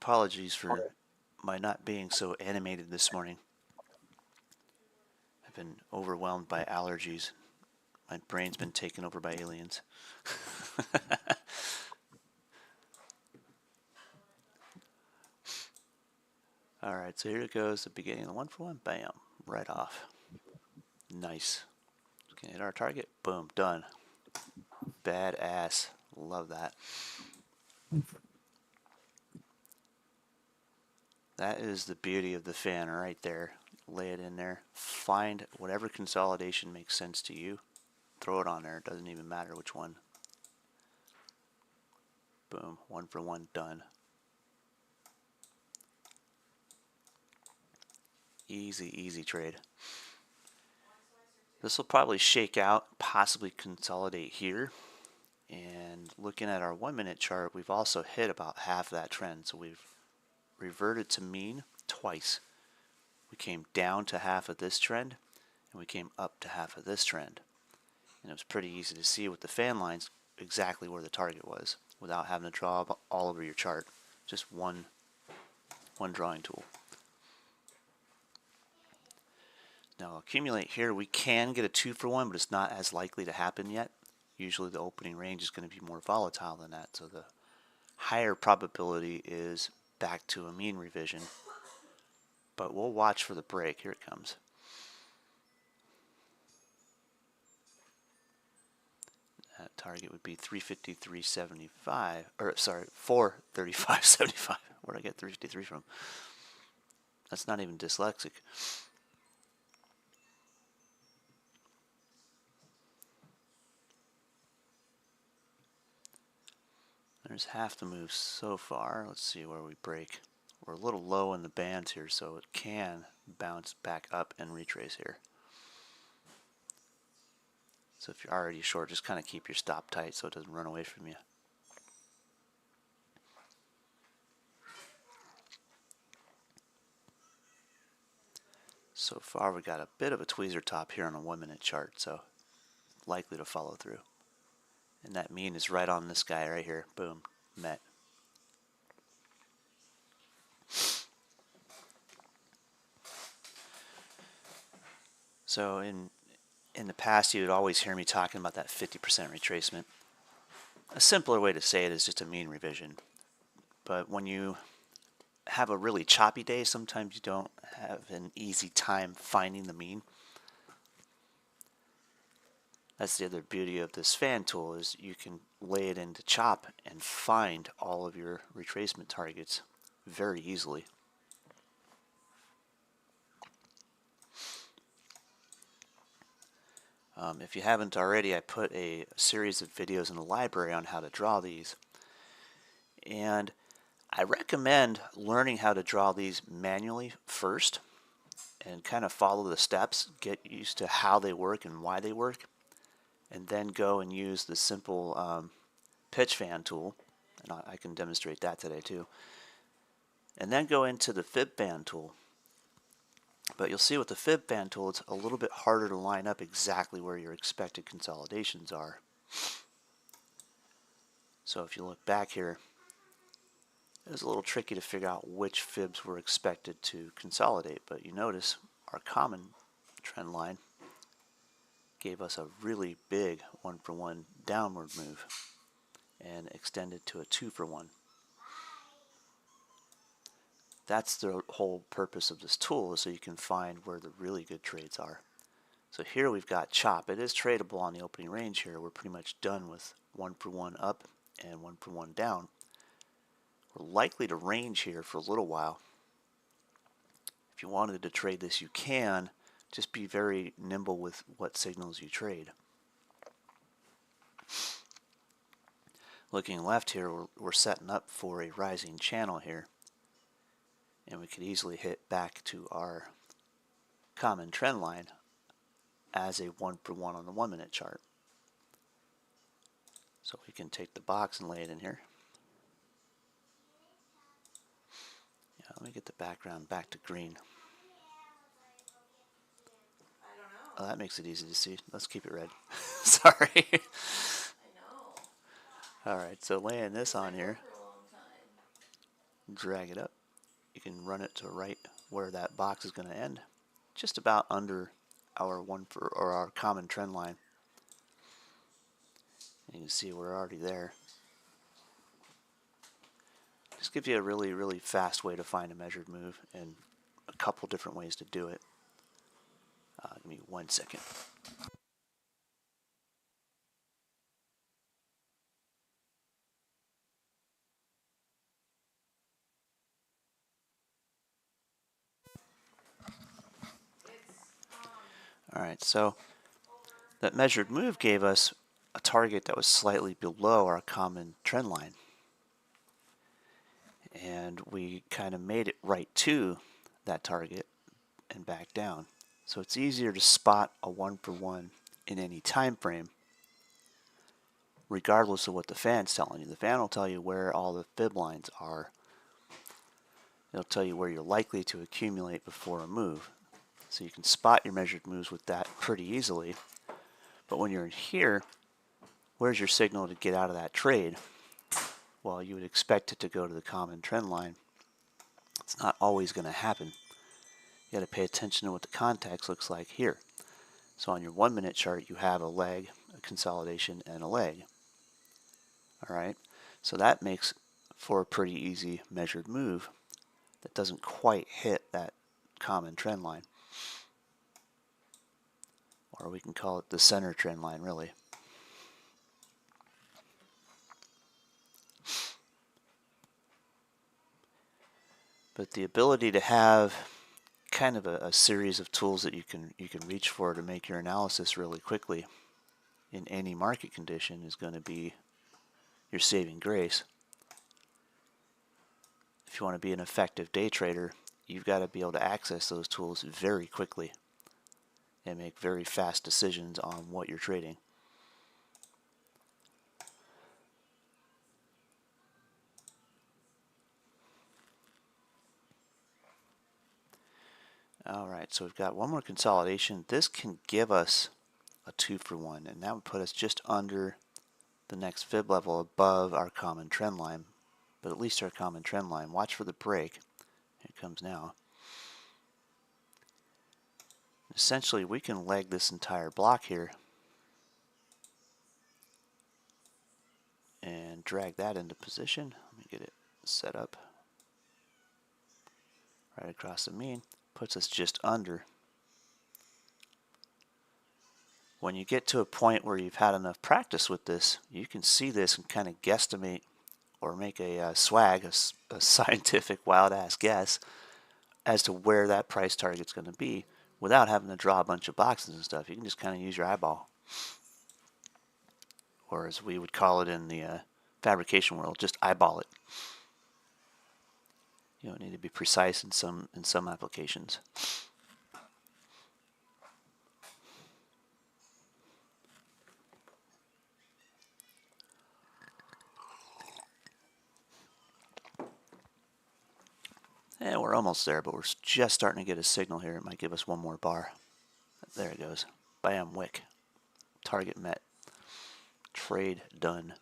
apologies for my not being so animated this morning. I've been overwhelmed by allergies. My brain's been taken over by aliens. Alright, so here it goes, the beginning of the 1-for-1. Bam. Right off. Nice. Can hit our target. Boom. Done. Badass. Love that. That is the beauty of the fan right there. Lay it in there. Find whatever consolidation makes sense to you. Throw it on there. It doesn't even matter which one. Boom. 1-for-1. Done. Easy, easy trade. This will probably shake out, possibly consolidate here. And looking at our 1-minute chart, we've also hit about half that trend. So we've reverted to mean twice. We came down to half of this trend, and we came up to half of this trend. And it was pretty easy to see with the fan lines exactly where the target was without having to draw all over your chart. Just one drawing tool. Now accumulate here, we can get a 2-for-1, but it's not as likely to happen yet. Usually the opening range is going to be more volatile than that, so the higher probability is back to a mean revision. But we'll watch for the break. Here it comes. That target would be 353.75, or sorry, 435.75. Where did I get 353 from? That's not even dyslexic. There's half the move so far. Let's see where we break. We're a little low in the bands here, so it can bounce back up and retrace here. So if you're already short, just kind of keep your stop tight so it doesn't run away from you. So far we got a bit of a tweezer top here on a 1-minute chart, so likely to follow through. And that mean is right on this guy right here. Boom. Met. So in the past you would always hear me talking about that 50% retracement. A simpler way to say it is just a mean revision. But when you have a really choppy day, sometimes you don't have an easy time finding the mean. That's the other beauty of this fan tool, is you can lay it into chop and find all of your retracement targets very easily. If you haven't already, I put a series of videos in the library on how to draw these. And I recommend learning how to draw these manually first and kind of follow the steps, get used to how they work and why they work, and then go and use the simple pitch fan tool, and I can demonstrate that today too, and then go into the fib fan tool. But you'll see with the fib fan tool, it's a little bit harder to line up exactly where your expected consolidations are. So if you look back here, it was a little tricky to figure out which fibs were expected to consolidate, but you notice our common trend line gave us a really big 1-for-1 downward move and extended to a 2-for-1. That's the whole purpose of this tool, is so you can find where the really good trades are. So here we've got chop. It is tradable on the opening range here. We're pretty much done with 1-for-1 up and 1-for-1 down. We're likely to range here for a little while. If you wanted to trade this, you can. Just be very nimble with what signals you trade. Looking left here, we're setting up for a rising channel here. And we could easily hit back to our common trend line as a 1-for-1 on the 1-minute chart. So we can take the box and lay it in here. Yeah, let me get the background back to green. Oh, that makes it easy to see. Let's keep it red. Sorry. Alright, so laying this on here. drag it up. You can run it to right where that box is going to end, just about under our our common trend line. And you can see we're already there. This gives you a really, really fast way to find a measured move and a couple different ways to do it. Give me 1 second. Alright, so that measured move gave us a target that was slightly below our common trend line. And we kind of made it right to that target and back down. So it's easier to spot a 1-for-1 in any time frame, regardless of what the fan's telling you. The fan will tell you where all the fib lines are. It'll tell you where you're likely to accumulate before a move. So you can spot your measured moves with that pretty easily. But when you're in here, where's your signal to get out of that trade? Well, you would expect it to go to the common trend line. It's not always going to happen. You got to pay attention to what the context looks like here. So on your 1 minute chart, you have a leg, a consolidation, and a leg. Alright, so that makes for a pretty easy measured move that doesn't quite hit that common trend line. Or we can call it the center trend line, really. But the ability to have kind of a series of tools that you can reach for to make your analysis really quickly in any market condition is going to be your saving grace. If you want to be an effective day trader, you've got to be able to access those tools very quickly and make very fast decisions on what you're trading. Alright, so we've got one more consolidation. This can give us a 2-for-1, and that would put us just under the next fib level above our common trend line, but at least our common trend line. Watch for the break. Here it comes now. Essentially, we can leg this entire block here and drag that into position. Let me get it set up right across the mean. Puts us just under. When you get to a point where you've had enough practice with this, you can see this and kind of guesstimate or make a swag, a scientific wild-ass guess as to where that price target's going to be without having to draw a bunch of boxes and stuff. You can just kind of use your eyeball. Or as we would call it in the fabrication world, just eyeball it. You don't need to be precise in some applications. And we're almost there, but we're just starting to get a signal here. It might give us one more bar. There it goes. Bam, wick. Target met. Trade done.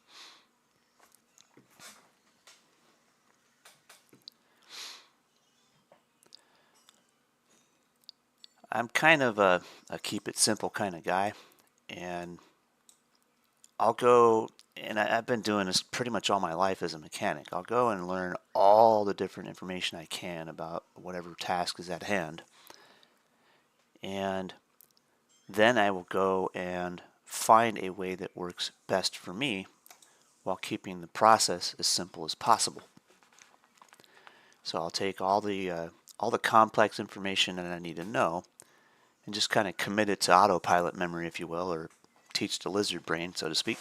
I'm kind of a keep it simple kind of guy, and I'll go, and I've been doing this pretty much all my life as a mechanic. I'll go and learn all the different information I can about whatever task is at hand, and then I will go and find a way that works best for me while keeping the process as simple as possible. So I'll take all the complex information that I need to know and just kind of commit it to autopilot memory, if you will, or teach the lizard brain, so to speak.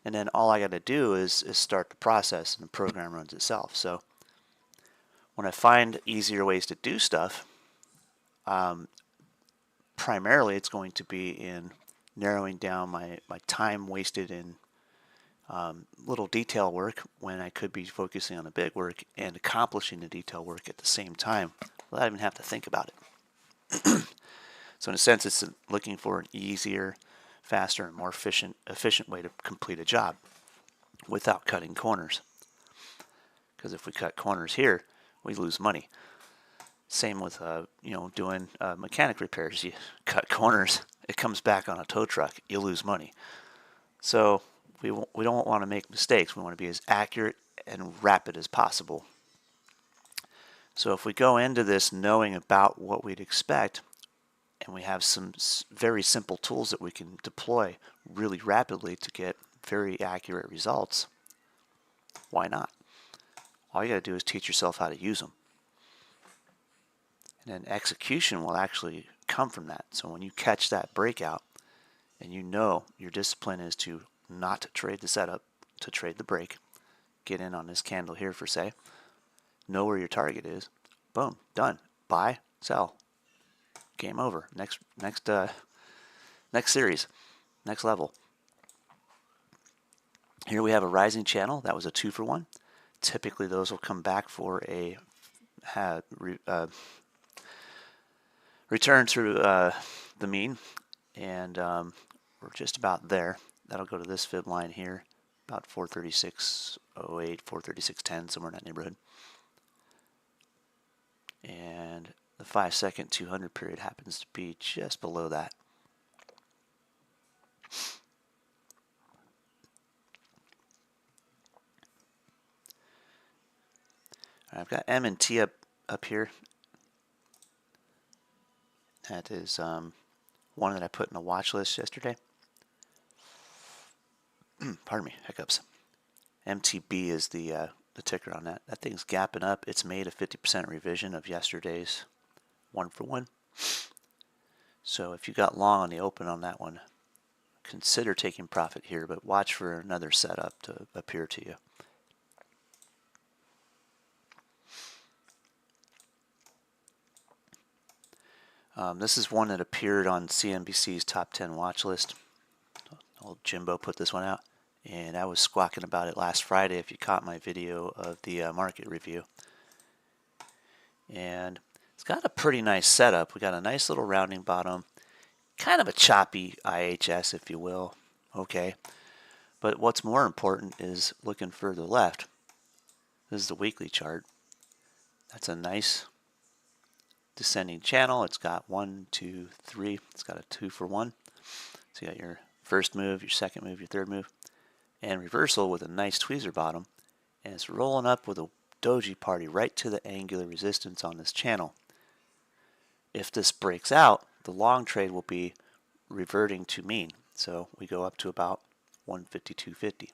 And then all I got to do is start the process, and the program runs itself. So when I find easier ways to do stuff, primarily it's going to be in narrowing down my time wasted in little detail work when I could be focusing on the big work and accomplishing the detail work at the same time without even have to think about it. So in a sense, it's looking for an easier, faster, and more efficient way to complete a job without cutting corners. because if we cut corners here, we lose money. Same with doing mechanic repairs. You cut corners, it comes back on a tow truck, you lose money. So we don't want to make mistakes. We want to be as accurate and rapid as possible. So if we go into this knowing about what we'd expect, and we have some very simple tools that we can deploy really rapidly to get very accurate results, why not? All you got to do is teach yourself how to use them. And then execution will actually come from that. So when you catch that breakout and you know your discipline is to not trade the setup, to trade the break, get in on this candle here for say, know where your target is, boom, done. Buy, sell. Game over. Next series, next level. Here we have a rising channel. That was a 2-for-1. Typically those will come back for a return to the mean, and we're just about there. That'll go to this fib line here, about 436.08, 436.10, somewhere in that neighborhood. And the 5-second 200 period happens to be just below that. I've got M and T up here. That is one that I put in a watch list yesterday. Pardon me, hiccups. MTB is the ticker on that. That thing's gapping up. It's made a 50% revision of yesterday's 1-for-1. So if you got long on the open on that one, consider taking profit here, but watch for another setup to appear to you. This is one that appeared on CNBC's top 10 watch list. Old Jimbo put this one out, and I was squawking about it last Friday if you caught my video of the market review. And it's got a pretty nice setup. We got a nice little rounding bottom, kind of a choppy IHS, if you will. Okay. But what's more important is looking further left. This is the weekly chart. That's a nice descending channel. It's got 1, 2, 3. It's got a 2-for-1. So you got your first move, your second move, your third move, and reversal with a nice tweezer bottom. And it's rolling up with a doji party right to the angular resistance on this channel. If this breaks out, the long trade will be reverting to mean. So we go up to about 152.50.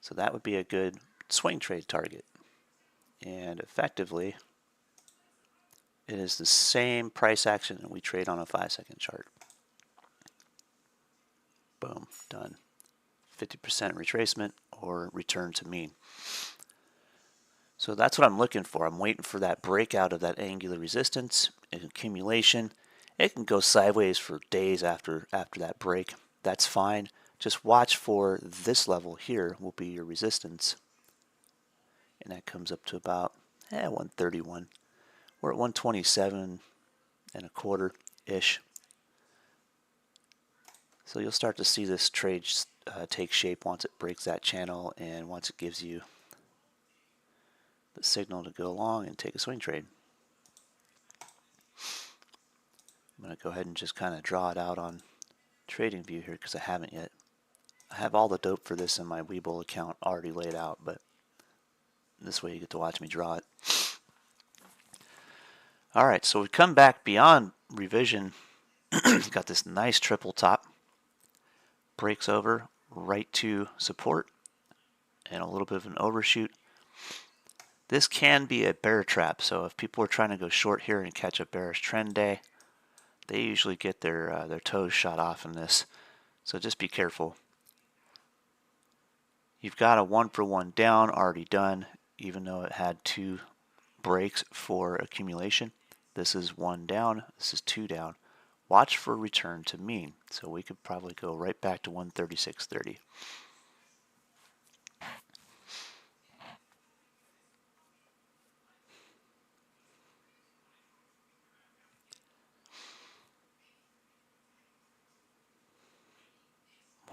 So that would be a good swing trade target. And effectively, it is the same price action that we trade on a 5-second chart. Boom, done. 50% retracement or return to mean. So that's what I'm looking for. I'm waiting for that breakout of that angular resistance and accumulation. It can go sideways for days after that break. That's fine. Just watch for this level here will be your resistance. And that comes up to about 131. We're at 127 and a quarter ish. So you'll start to see this trade take shape once it breaks that channel and once it gives you the signal to go along and take a swing trade. I'm going to go ahead and just kind of draw it out on TradingView here because I haven't yet. I have all the dope for this in my Webull account already laid out, but this way you get to watch me draw it. Alright, so we come back beyond revision. Got this nice triple top. Breaks over right to support and a little bit of an overshoot. This can be a bear trap, so if people are trying to go short here and catch a bearish trend day, they usually get their toes shot off in this. So just be careful. You've got a 1-for-1 down already done, even though it had 2 breaks for accumulation. This is 1 down, this is 2 down. Watch for return to mean. So we could probably go right back to 136.30.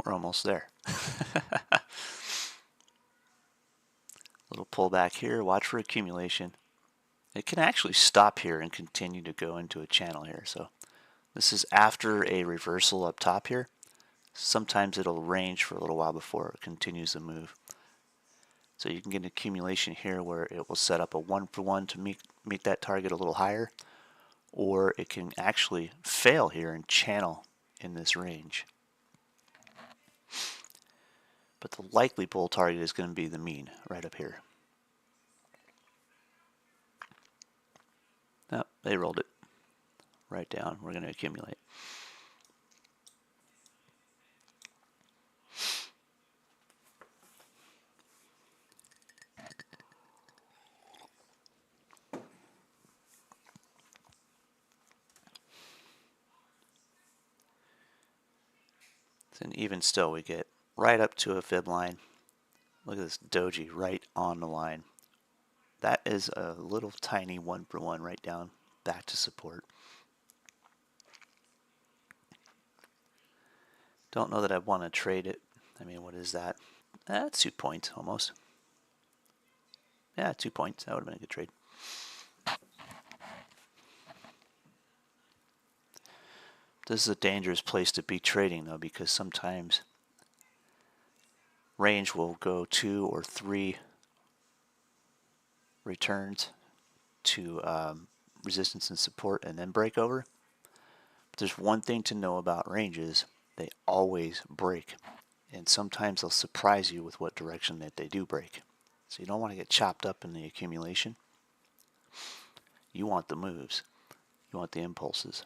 We're almost there. pull back here, watch for accumulation. It can actually stop here and continue to go into a channel here. So this is after a reversal up top here. Sometimes it'll range for a little while before it continues to move. So you can get an accumulation here where it will set up a 1-for-1 to meet that target a little higher, or it can actually fail here and channel in this range. But the likely bull target is going to be the mean right up here. No, they rolled it right down. We're going to accumulate. And even still, we get right up to a fib line. Look at this doji right on the line. That is a little tiny 1-for-1 right down back to support. Don't know that I want to trade it. I mean, what is that? That's 2 points almost. Yeah, 2 points. That would have been a good trade. This is a dangerous place to be trading though, because sometimes range will go 2 or 3 returns to resistance and support and then break over. But there's one thing to know about ranges: they always break, and sometimes they'll surprise you with what direction that they do break. So you don't want to get chopped up in the accumulation. You want the moves. You want the impulses.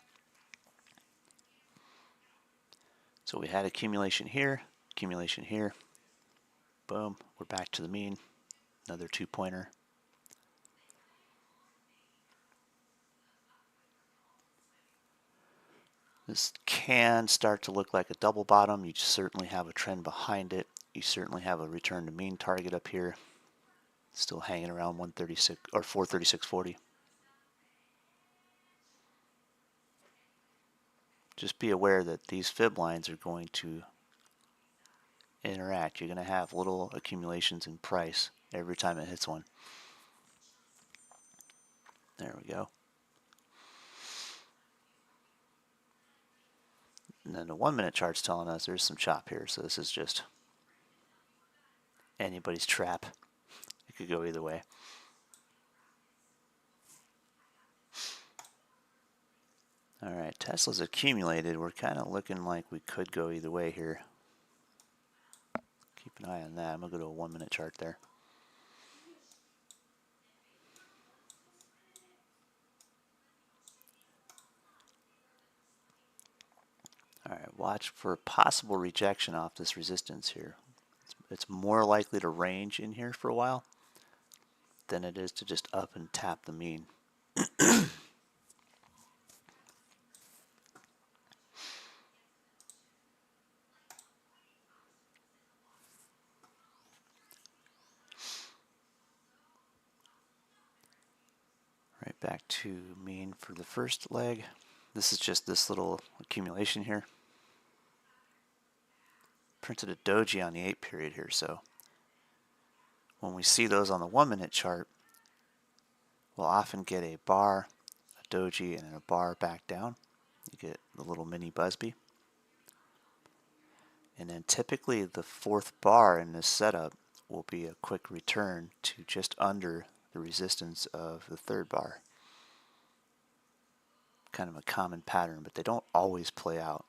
So we had accumulation here, boom, we're back to the mean, another 2-pointer. This can start to look like a double bottom. You certainly have a trend behind it. You certainly have a return to mean target up here, still hanging around 136 or 436.40. Just be aware that these fib lines are going to interact. You're going to have little accumulations in price every time it hits one. There we go. And then the 1-minute chart's telling us there's some chop here, so this is just anybody's trap. It could go either way. Alright, Tesla's accumulated. We're kind of looking like we could go either way here. Keep an eye on that. I'm going to go to a 1-minute chart there. Alright, watch for possible rejection off this resistance here. It's more likely to range in here for a while than it is to just up and tap the mean. Right back to mean for the first leg. This is just this little accumulation here. Printed a doji on the 8 period here, so when we see those on the 1-minute chart, we'll often get a bar, a doji, and then a bar back down. You get the little mini Busby. And then typically the 4th bar in this setup will be a quick return to just under the resistance of the 3rd bar. Kind of a common pattern, but they don't always play out.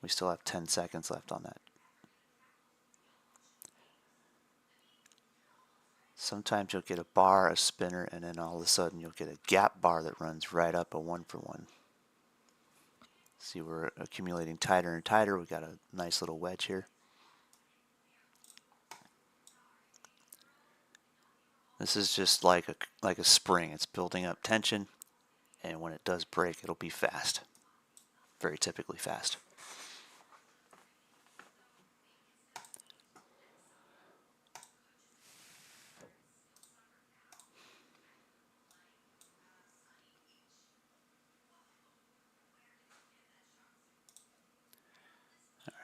We still have 10 seconds left on that. Sometimes you'll get a bar, a spinner, and then all of a sudden you'll get a gap bar that runs right up a 1-for-1. See, we're accumulating tighter and tighter. We've got a nice little wedge here. This is just like a spring. It's building up tension, and when it does break, it'll be fast. Very typically fast.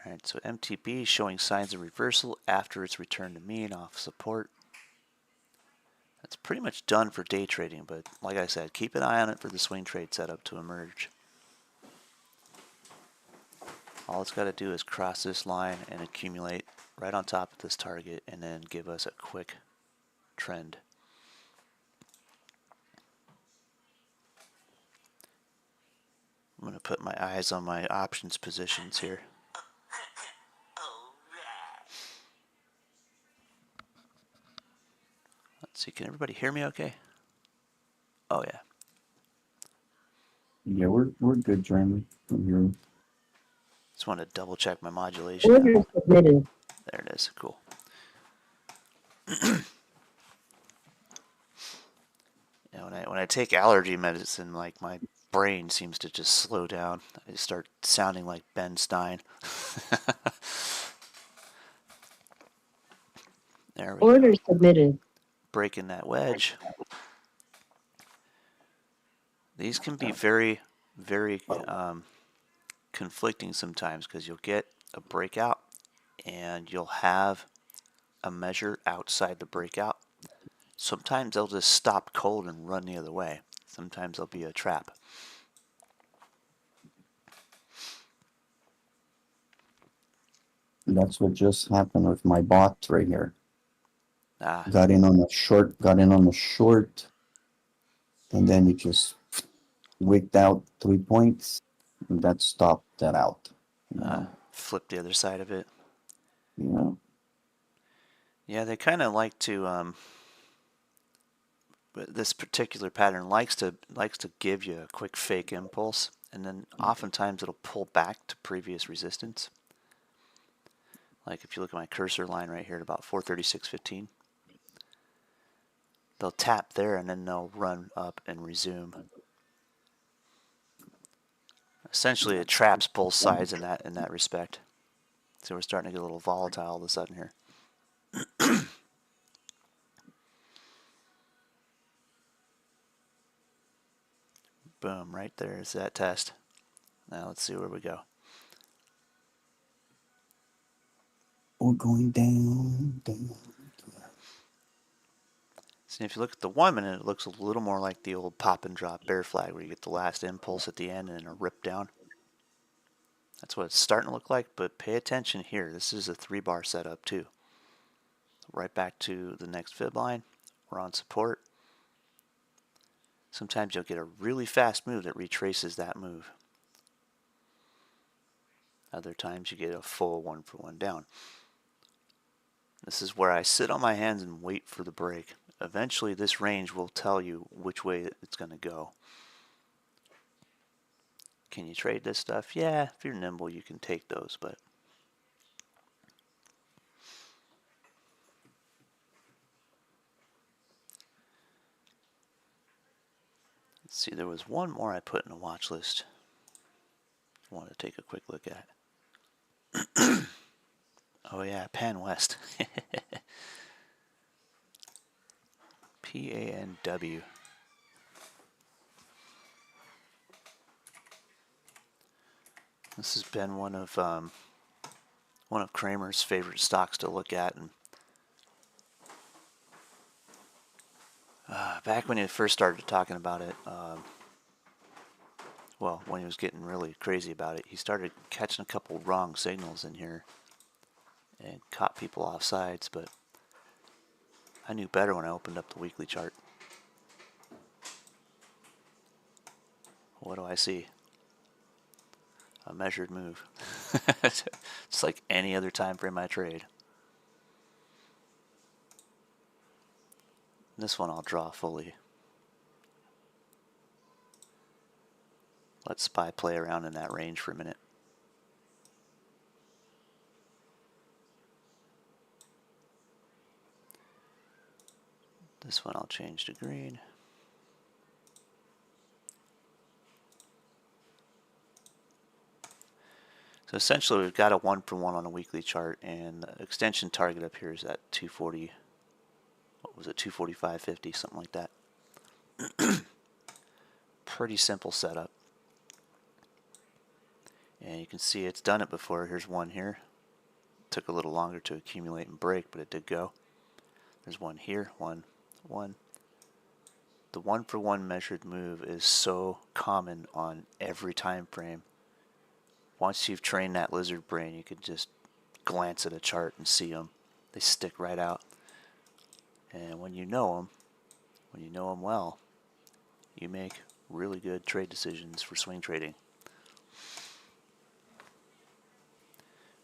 Alright, so MTB showing signs of reversal after its return to mean off support. It's pretty much done for day trading, but like I said, keep an eye on it for the swing trade setup to emerge. All it's got to do is cross this line and accumulate right on top of this target and then give us a quick trend. I'm going to put my eyes on my options positions here. Let's see, can everybody hear me okay? Oh yeah. Yeah, we're good, Jeremy. From here. Just want to double check my modulation. Order submitted. There it is. Cool. You know, when I take allergy medicine, like my brain seems to just slow down. I just start sounding like Ben Stein. There we Order go. submitted. Breaking that wedge. These can be very, very conflicting sometimes because you'll get a breakout and you'll have a measure outside the breakout. Sometimes they'll just stop cold and run the other way. Sometimes they'll be a trap. That's what just happened with my bot right here. Ah, Got in on a short, and then it just wicked out 3 points, and that stopped that out. flip the other side of it. You know, Yeah, they kind of like to. This particular pattern likes to give you a quick fake impulse, and then oftentimes it'll pull back to previous resistance. Like if you look at my cursor line right here at about 436.15, they'll tap there and then they'll run up and resume. Essentially, it traps both sides in that respect. So we're starting to get a little volatile all of a sudden here. Boom, right there is that test. Now let's see where we go. we're going down. See, if you look at the 1 minute, it looks a little more like the old pop and drop bear flag where you get the last impulse at the end and a rip down. That's what it's starting to look like, but pay attention here. This is a 3-bar setup too. Right back to the next fib line. We're on support. Sometimes you'll get a really fast move that retraces that move. Other times you get a full 1-for-1 down. This is where I sit on my hands and wait for the break. Eventually this range will tell you which way it's going to go. Can you trade this stuff? Yeah, if you're nimble you can take those, but let's see, there was one more I put in a watch list I wanted to take a quick look at. Oh yeah, Pan West. PANW. This has been one of Kramer's favorite stocks to look at, and back when he first started talking about it, well, when he was getting really crazy about it, he started catching a couple wrong signals in here and caught people off sides, but I knew better when I opened up the weekly chart. What do I see? A measured move. It's like any other time frame I trade. This one I'll draw fully. Let SPY play around in that range for a minute. This one I'll change to green. So essentially we've got a 1-for-1 on a weekly chart, and the extension target up here is at 240, what was it, 245.50, something like that. Pretty simple setup. And you can see it's done it before. Here's one here. Took a little longer to accumulate and break, but it did go. There's one here, one, the 1-for-1 measured move is so common on every time frame. Once you've trained that lizard brain, you can just glance at a chart and see them. They stick right out. And when you know them well, you make really good trade decisions for swing trading.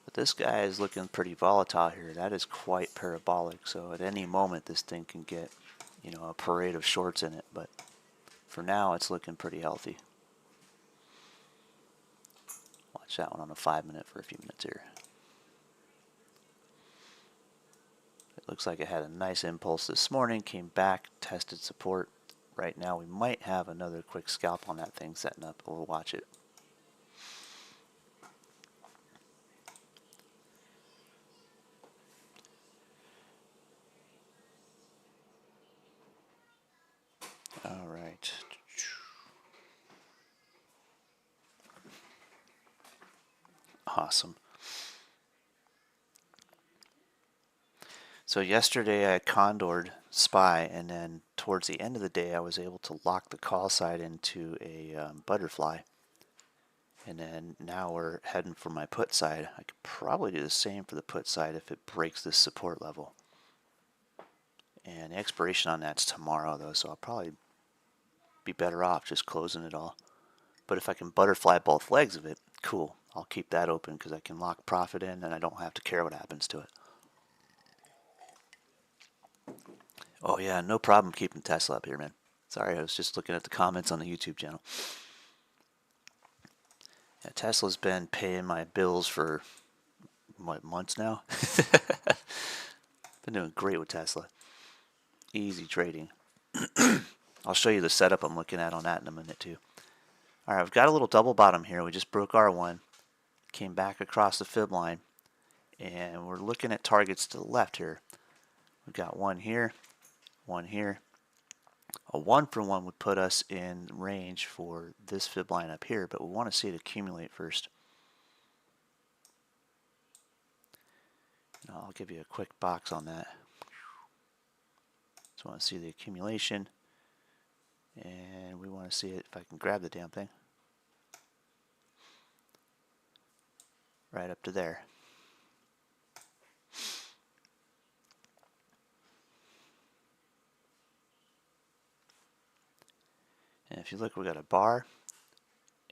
But this guy is looking pretty volatile here. That is quite parabolic. So at any moment, this thing can get, a parade of shorts in it. But for now, it's looking pretty healthy. Watch that one on a 5-minute for a few minutes here. It looks like it had a nice impulse this morning, came back, tested support. Right now we might have another quick scalp on that thing setting up. We'll watch it. All right. Awesome. So yesterday I condored SPY, and then towards the end of the day I was able to lock the call side into a butterfly. And then now we're heading for my put side. I could probably do the same for the put side if it breaks this support level. And the expiration on that's tomorrow though, so I'll probably be better off just closing it all. But if I can butterfly both legs of it, cool. I'll keep that open because I can lock profit in and I don't have to care what happens to it. Oh yeah, no problem keeping Tesla up here, man. Sorry, I was just looking at the comments on the YouTube channel. Yeah, Tesla's been paying my bills for, what, months now? Been doing great with Tesla. Easy trading. I'll show you the setup I'm looking at on that in a minute too. Alright, I've got a little double bottom here. We just broke R1, came back across the fib line, and we're looking at targets to the left here. We've got one here, one here. A 1-for-1 would put us in range for this fib line up here, but we want to see it accumulate first. I'll give you a quick box on that. Just want to see the accumulation, and we want to see it if I can grab the damn thing. Right up to there. And if you look, we got a bar,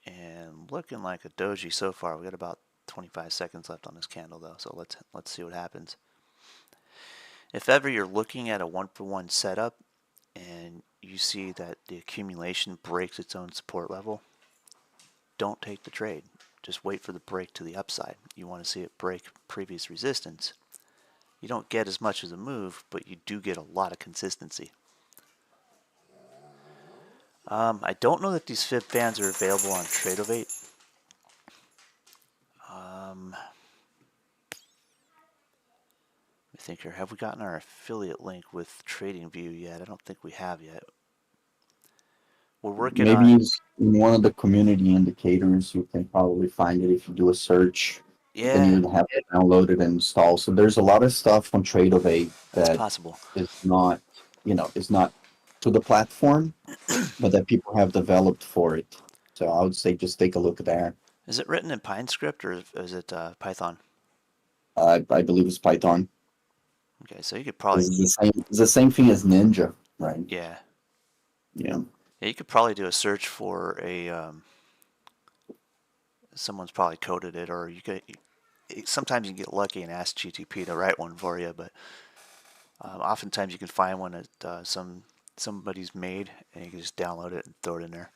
and looking like a doji so far. We got about 25 seconds left on this candle though, so let's see what happens. If ever you're looking at a 1-for-1 setup and you see that the accumulation breaks its own support level, don't take the trade. Just wait for the break to the upside. You want to see it break previous resistance. You don't get as much as a move, but you do get a lot of consistency. I don't know that these fib bands are available on Tradovate. I think here, have we gotten our affiliate link with TradingView yet? I don't think we have yet. We're working on. Maybe it's in one of the community indicators. You can probably find it if you do a search. Yeah, then you would have it downloaded and installed. So there's a lot of stuff on Tradovate that's that possible. is not, is not to the platform, but that people have developed for it. So I would say just take a look there. Is it written in PineScript or is it Python? I believe it's Python. Okay, so you could probably. It's the same thing as Ninja, right? Yeah. Yeah. Yeah, you could probably do a search for a. Someone's probably coded it, or you could. Sometimes you can get lucky and ask GTP to write one for you, but oftentimes you can find one that somebody's made, and you can just download it and throw it in there.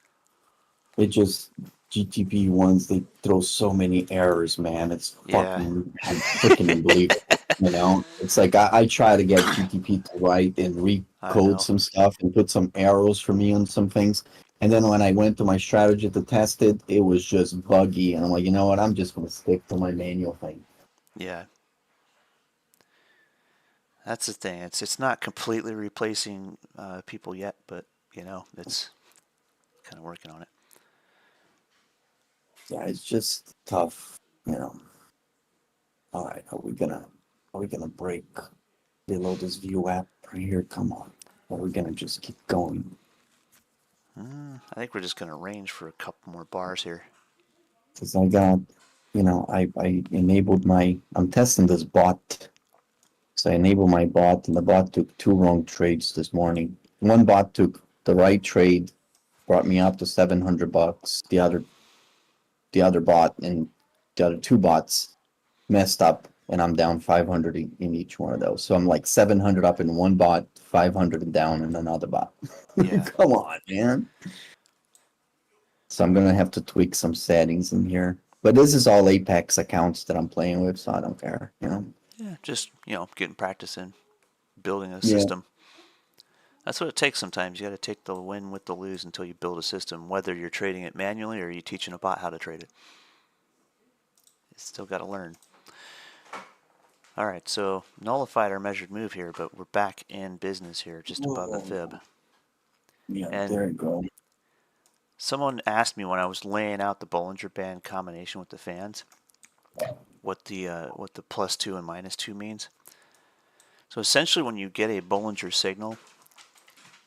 It just GTP ones, they throw so many errors, man. It's fucking freaking unbelievable. It's like I try to get GTP to write and recode some stuff and put some arrows for me on some things. And then when I went to my strategy to test it, it was just buggy. And I'm like, you know what? I'm just going to stick to my manual thing. Yeah. That's the thing. It's not completely replacing people yet, but it's kind of working on it. Yeah, it's just tough, All right, are we gonna break below this view app right here? Come on. Or are we gonna just keep going? I think we're just going to range for a couple more bars here. Because I got, I enabled I'm testing this bot. So I enabled my bot, and the bot took two wrong trades this morning. One bot took the right trade, brought me up to $700. The other bot and the other two bots messed up, and I'm down 500 in each one of those. So I'm like 700 up in one bot, 500 down in another bot. Yeah. Come on, man. So I'm gonna have to tweak some settings in here. But this is all Apex accounts that I'm playing with, so I don't care, Yeah, just, getting practice in, building a Yeah. system. That's what it takes sometimes. You got to take the win with the lose until you build a system, whether you're trading it manually or you're teaching a bot how to trade it. You still got to learn. All right, so nullified our measured move here, but we're back in business here, just above the fib. Yeah, And there you go. someone asked me when I was laying out the Bollinger Band combination with the fans, what the +2 and -2 means. So essentially, when you get a Bollinger signal,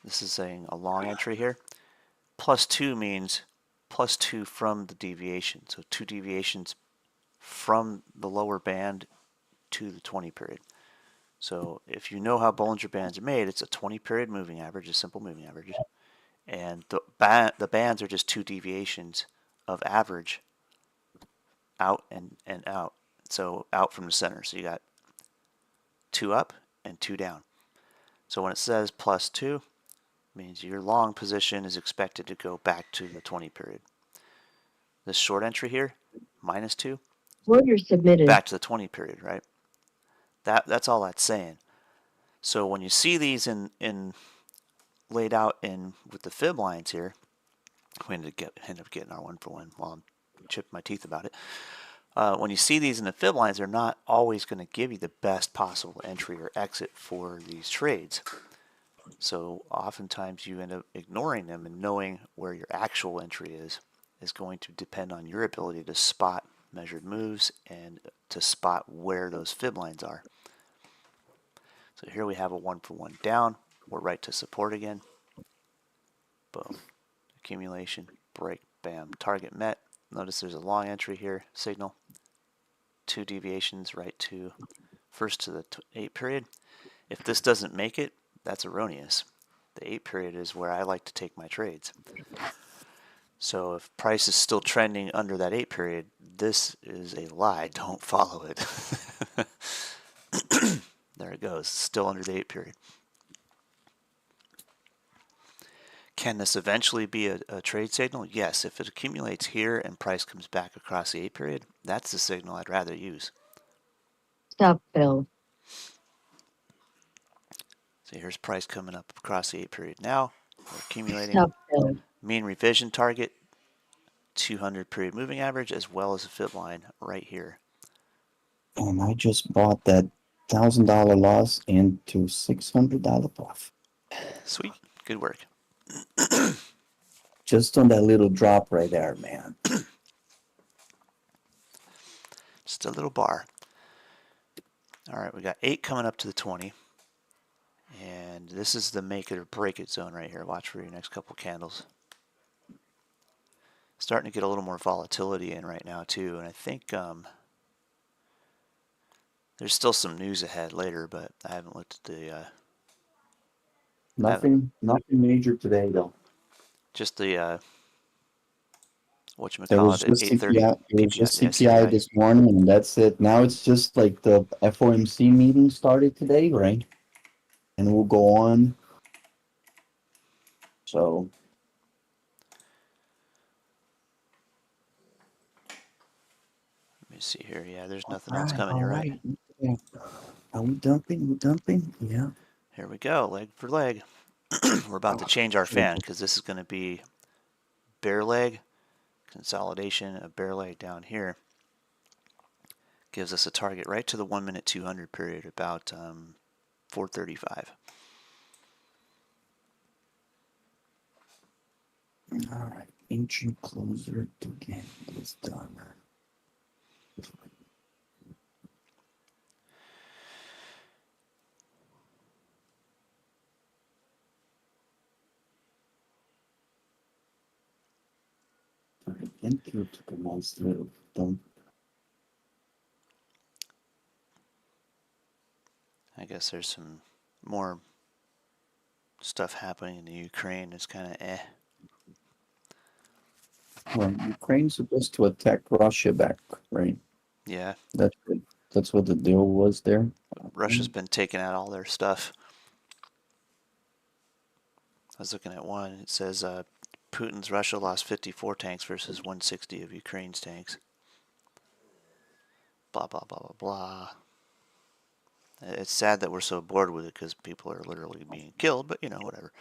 this is saying a long entry here. +2 means +2 from the deviation, so 2 deviations from the lower band to the 20 period. So if you know how Bollinger Bands are made, it's a 20 period moving average, a simple moving average. And the bands are just 2 deviations of average out and out. So out from the center. So you got 2 up and 2 down. So when it says +2, it means your long position is expected to go back to the 20 period. This short entry here, -2, Order submitted. back to the 20 period, right? That's all that's saying. So when you see these in laid out in with the fib lines here, we end up getting our 1-for-1 while I'm chipping my teeth about it. When you see these in the fib lines, they're not always going to give you the best possible entry or exit for these trades. So oftentimes you end up ignoring them, and knowing where your actual entry is going to depend on your ability to spot measured moves and to spot where those fib lines are. So here we have a 1-for-1 down. We're right to support again. Boom. Accumulation, break, bam, target met. Notice there's a long entry here, signal. 2 deviations right to first to the 8 period. If this doesn't make it, that's erroneous. The 8 period is where I like to take my trades. So if price is still trending under that 8 period, this is a lie. Don't follow it. There it goes, still under the 8 period. Can this eventually be a trade signal? Yes, if it accumulates here and price comes back across the 8 period, that's the signal I'd rather use. Stop build. So here's price coming up across the 8 period now. We're accumulating. Stop build. Mean revision target, 200 period moving average, as well as a fib line right here. And I just bought that $1,000 loss into $600 profit. Sweet, good work. Just on that little drop right there, man. Just a little bar. All right, we got 8 coming up to the 20. And this is the make it or break it zone right here. Watch for your next couple candles. Starting to get a little more volatility in right now too, and I think there's still some news ahead later, but I haven't looked at the Nothing major today though. just the There was whatchamacallit just at 8:30 CPI. It was just yeah, CPI this morning, and that's it. Now it's just like the FOMC meeting started today, right? And we'll go on. So Let me see here. Yeah, there's nothing else coming. You're right. Yeah. Are we dumping? We're dumping? Yeah. Here we go, leg for leg. We're about to change our fan because this is going to be bear leg, consolidation, a bear leg down here. Gives us a target right to the 1 minute 200 period, about 435. All right. Ancient closer to get this done. Thank you to the monster of them. I guess there's some more stuff happening in the Ukraine. It's kind of eh. Well, Ukraine's supposed to attack Russia back, right? Yeah, That's what the deal was there. Russia's been taking out all their stuff. I was looking at one. It says Putin's Russia lost 54 tanks versus 160 of Ukraine's tanks. Blah, blah, blah, blah, blah. It's sad that we're so bored with it because people are literally being killed, but you know, whatever.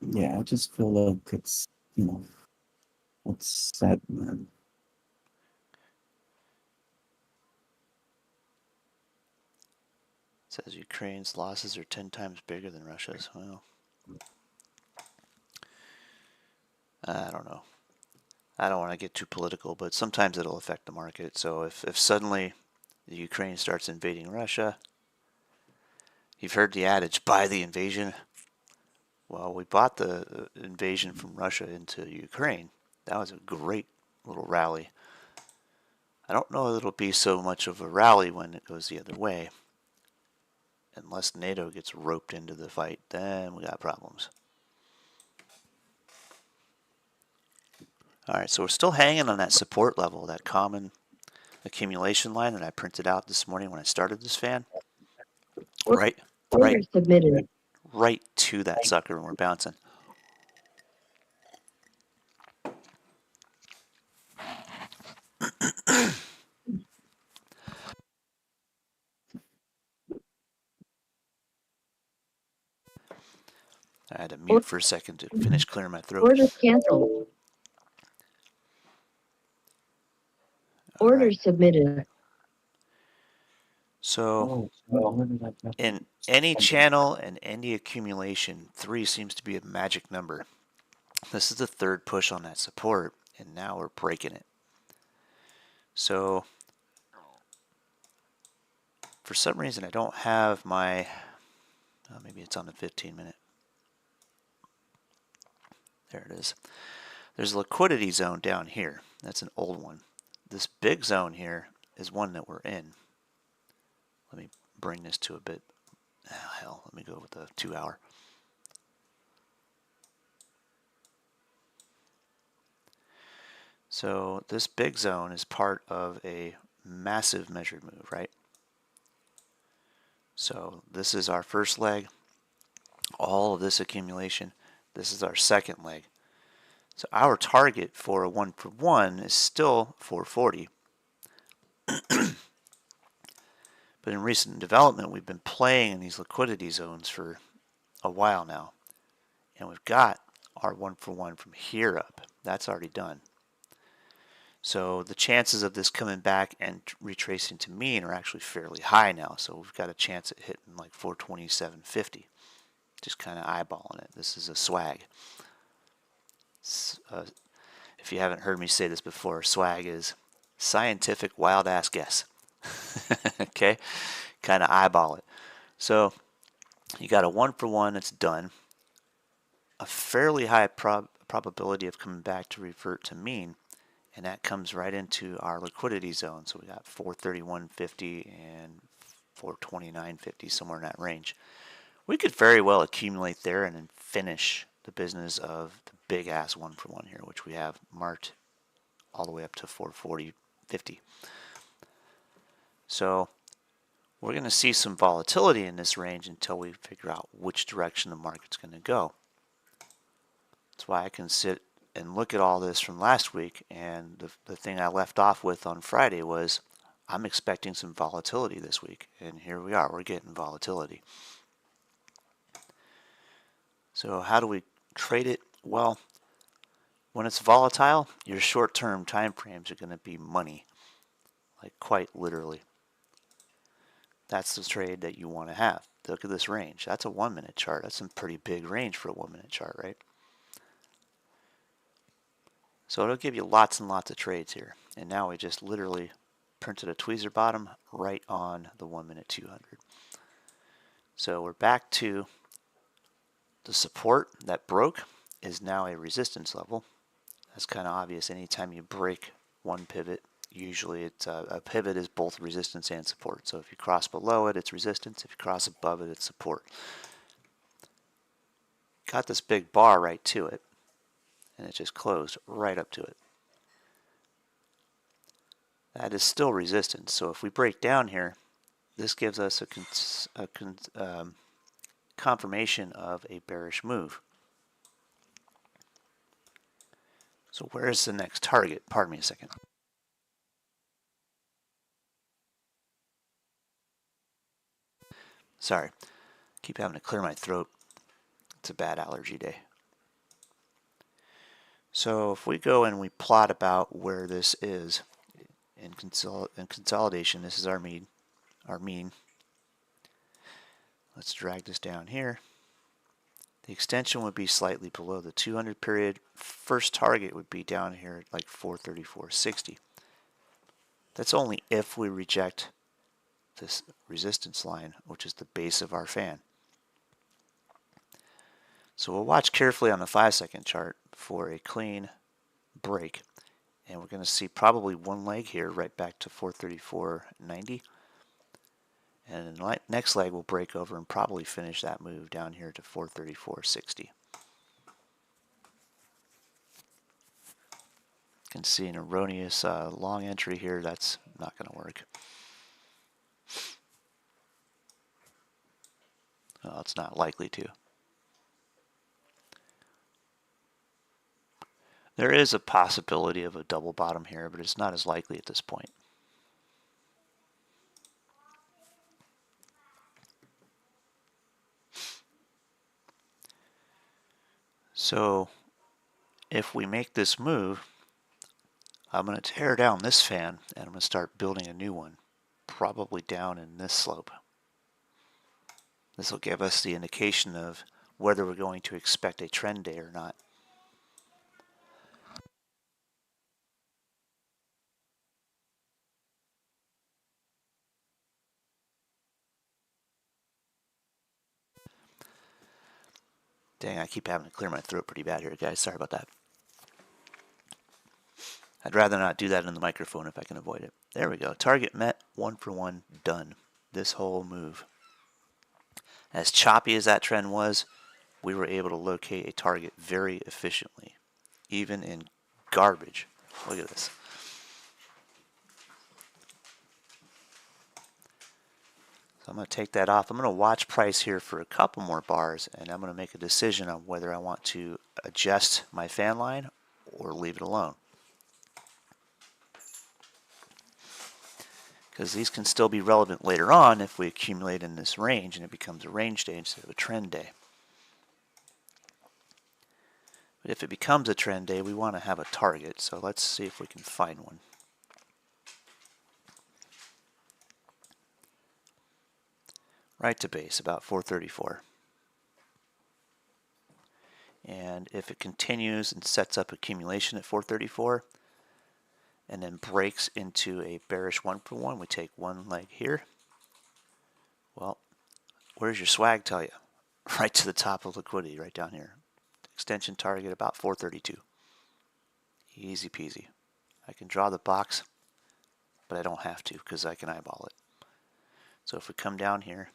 Yeah, I just feel like it's sad, man. It says Ukraine's losses are 10 times bigger than Russia's. Well, I don't know. I don't want to get too political, but sometimes it'll affect the market. So if suddenly the Ukraine starts invading Russia, you've heard the adage, buy the invasion. Well, we bought the invasion from Russia into Ukraine. That was a great little rally. I don't know that it'll be so much of a rally when it goes the other way. Unless NATO gets roped into the fight, then we got problems. Alright, so we're still hanging on that support level, that common accumulation line that I printed out this morning when I started this fan. Right Submitted. right to that sucker, and we're bouncing. I had to mute for a second to finish clearing my throat. Order canceled. Order right. submitted. So, in any channel and any accumulation, 3 seems to be a magic number. This is the third push on that support, and now we're breaking it. So, for some reason, I don't have my, maybe it's on the 15-minute. There it is. There's a liquidity zone down here. That's an old one. This big zone here is one that we're in. Let me bring this to a bit. Oh, hell, let me go with the 2 hour. So this big zone is part of a massive measured move, right? So this is our first leg. All of this accumulation. This is our second leg. So our target for a 1-for-1 is still 440. But in recent development, we've been playing in these liquidity zones for a while now. And we've got our 1-for-1 from here up. That's already done. So the chances of this coming back and retracing to mean are actually fairly high now. So we've got a chance at hitting like 427.50. Just kind of eyeballing it. This is a swag. If you haven't heard me say this before, swag is scientific wild ass guess. Okay? Kind of eyeball it. So you got a 1-for-1 that's done. A fairly high probability of coming back to revert to mean. And that comes right into our liquidity zone. So we got 431.50 and 429.50, somewhere in that range. We could very well accumulate there and then finish the business of the big ass 1-for-1 here, which we have marked all the way up to 440.50. So we're going to see some volatility in this range until we figure out which direction the market's going to go. That's why I can sit and look at all this from last week, and the thing I left off with on Friday was I'm expecting some volatility this week, and here we are, we're getting volatility. So how do we trade it? Well, when it's volatile, your short-term time frames are going to be money, like quite literally. That's the trade that you want to have. Look at this range. That's a 1-minute chart. That's a pretty big range for a 1-minute chart, right? So it'll give you lots and lots of trades here. And now we just literally printed a tweezer bottom right on the 1-minute 200. So we're back to the support that broke is now a resistance level. That's kind of obvious. Anytime you break one pivot, usually it's a pivot is both resistance and support. So if you cross below it, it's resistance. If you cross above it, it's support. Got this big bar right to it, and it just closed right up to it. That is still resistance. So if we break down here, this gives us a confirmation of a bearish move. So where is the next target? Pardon me a second. Sorry, keep having to clear my throat. It's a bad allergy day. So if we go and we plot about where this is in consolidation, this is our mean. Let's drag this down here. The extension would be slightly below the 200 period. First target would be down here at like 434.60. That's only if we reject this resistance line, which is the base of our fan. So we'll watch carefully on the 5-second chart for a clean break. And we're going to see probably one leg here right back to 434.90. And the next leg will break over and probably finish that move down here to 434.60. You can see an erroneous long entry here. That's not going to work. Well, it's not likely to. There is a possibility of a double bottom here, but it's not as likely at this point. So if we make this move, I'm going to tear down this fan and I'm going to start building a new one, probably down in this slope. This will give us the indication of whether we're going to expect a trend day or not. Dang, I keep having to clear my throat pretty bad here, guys. Sorry about that. I'd rather not do that in the microphone if I can avoid it. There we go. Target met, 1 for 1, done. This whole move. As choppy as that trend was, we were able to locate a target very efficiently, even in garbage. Look at this. So I'm going to take that off. I'm going to watch price here for a couple more bars, and I'm going to make a decision on whether I want to adjust my fan line or leave it alone. Because these can still be relevant later on if we accumulate in this range and it becomes a range day instead of a trend day. But if it becomes a trend day, we want to have a target, so let's see if we can find one. Right to base, about 434. And if it continues and sets up accumulation at 434, and then breaks into a bearish 1 for 1, we take one leg here. Well, where's your swag tell you? Right to the top of liquidity, right down here. Extension target about 432. Easy peasy. I can draw the box, but I don't have to because I can eyeball it. So if we come down here,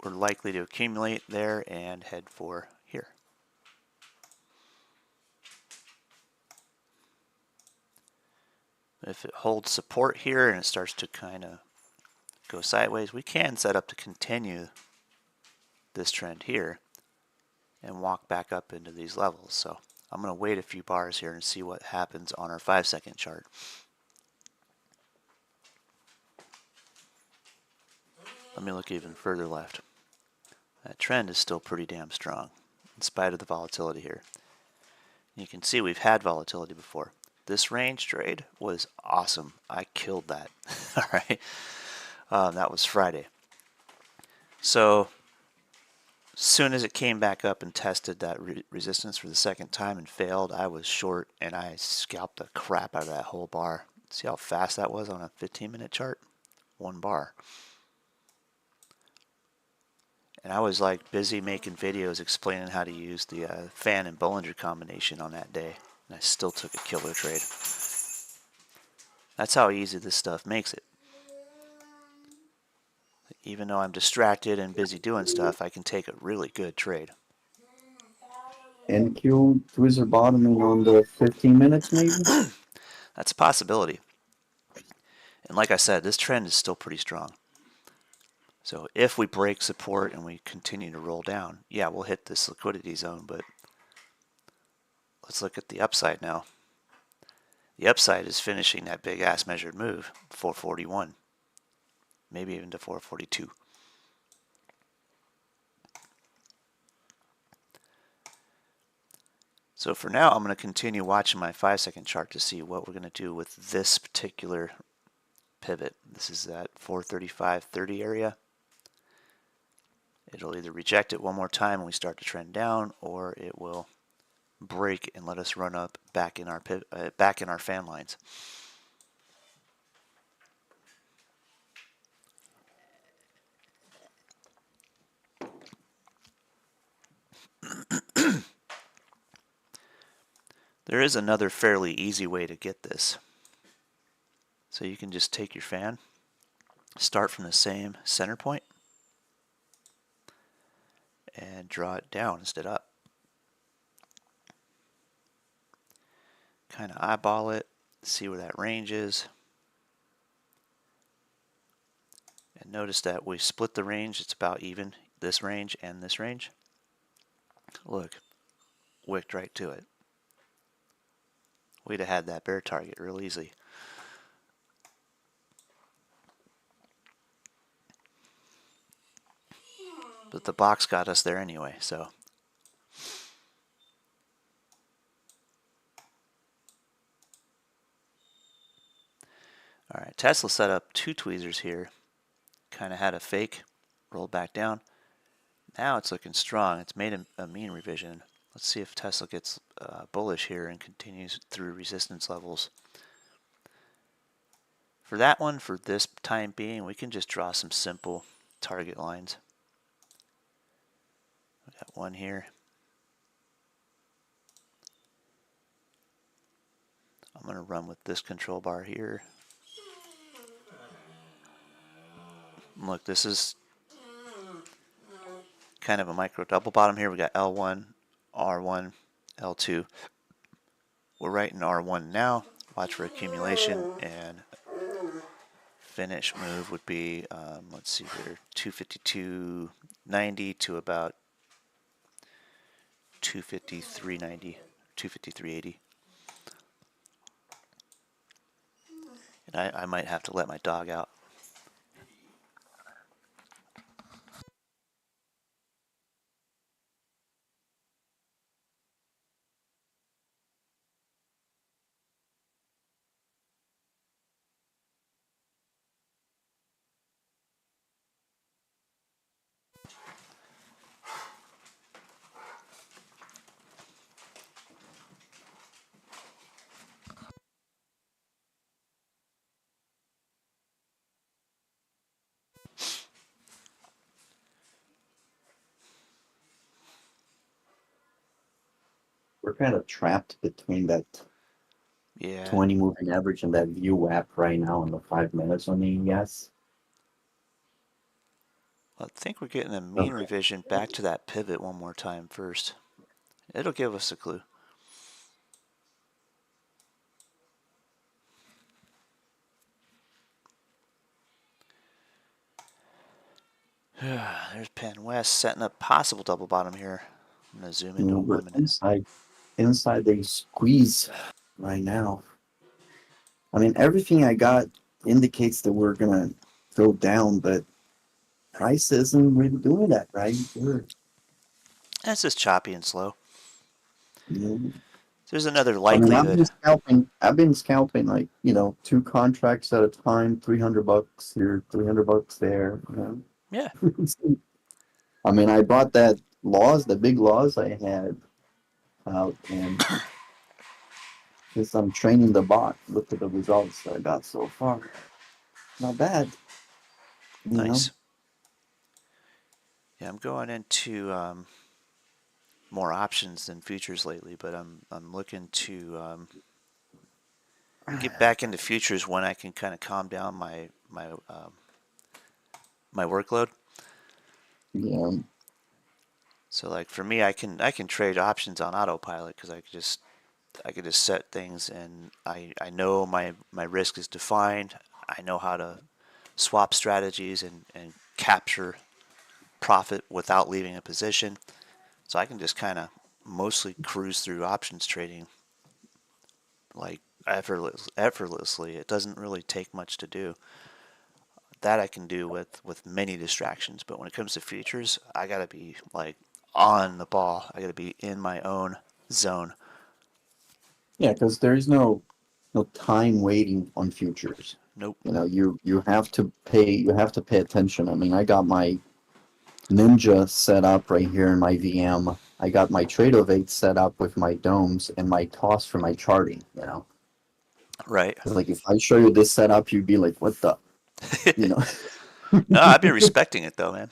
we're likely to accumulate there and head for here. If it holds support here and it starts to kind of go sideways, we can set up to continue this trend here and walk back up into these levels. So I'm going to wait a few bars here and see what happens on our 5-second chart. Let me look even further left. That trend is still pretty damn strong in spite of the volatility here. You can see we've had volatility before. This range trade was awesome. I killed that. All right. That was Friday. So as soon as it came back up and tested that resistance for the second time and failed, I was short and I scalped the crap out of that whole bar. See how fast that was on a 15-minute chart? One bar. And I was like busy making videos explaining how to use the fan and Bollinger combination on that day. And I still took a killer trade. That's how easy this stuff makes it. Even though I'm distracted and busy doing stuff, I can take a really good trade. NQ Twizzler bottoming on the 15 minutes maybe? That's a possibility. And like I said, this trend is still pretty strong. So if we break support and we continue to roll down, yeah, we'll hit this liquidity zone, but let's look at the upside now. The upside is finishing that big ass measured move, 441, maybe even to 442. So for now, I'm going to continue watching my 5-second chart to see what we're going to do with this particular pivot. This is that 435.30 area. It'll either reject it one more time and we start to trend down, or it will break and let us run up back in our fan lines. There is another fairly easy way to get this. So you can just take your fan, start from the same center point, and draw it down instead up. Kind of eyeball it, see where that range is. And notice that we split the range, it's about even, this range and this range. Look, wicked right to it. We'd have had that bear target real easy. But the box got us there anyway, so. Alright, Tesla set up two tweezers here. Kind of had a fake, rolled back down. Now it's looking strong. It's made a mean revision. Let's see if Tesla gets bullish here and continues through resistance levels. For that one, for this time being, we can just draw some simple target lines. We got one here. I'm going to run with this control bar here. Look, this is kind of a micro double bottom here. We got L1, R1, L2. We're right in R1 now. Watch for accumulation, and finish move would be, let's see here, 252.90 to about 253.90, 253.80. And I might have to let my dog out. We're kind of trapped between that 20 moving average and that VWAP right now in the 5 minutes on the ES. I think we're getting a mean revision back to that pivot one more time first. It'll give us a clue. There's Penn West setting up possible double bottom here. I'm going to zoom into 1 minute. Inside they squeeze right now. I mean, everything I got indicates that we're going to go down, but price isn't really doing that, right? That's just choppy and slow. Yeah. There's another likelihood. I've been scalping like, 2 contracts at a time, $300 here, $300 there. Yeah. I mean, I bought the big laws I had out, and since I'm training the bot, look at the results that I got so far. Not bad. Nice. Yeah, I'm going into more options than futures lately, but I'm looking to get back into futures when I can kind of calm down my workload. Yeah. So like for me, I can trade options on autopilot because I could just set things, and I know my risk is defined. I know how to swap strategies and capture profit without leaving a position. So I can just kind of mostly cruise through options trading like effortlessly. It doesn't really take much to do. That I can do with many distractions. But when it comes to futures, I gotta be like on the ball. I gotta be in my own zone. Yeah, because there is no time waiting on futures. Nope. You know, you have to pay attention. I mean, I got my Ninja set up right here in my VM. I got my Tradovate set up with my domes and my toss for my charting, you know. Right. Like if I show you this setup, you'd be like, what the, you know? No, I've been respecting it though, man.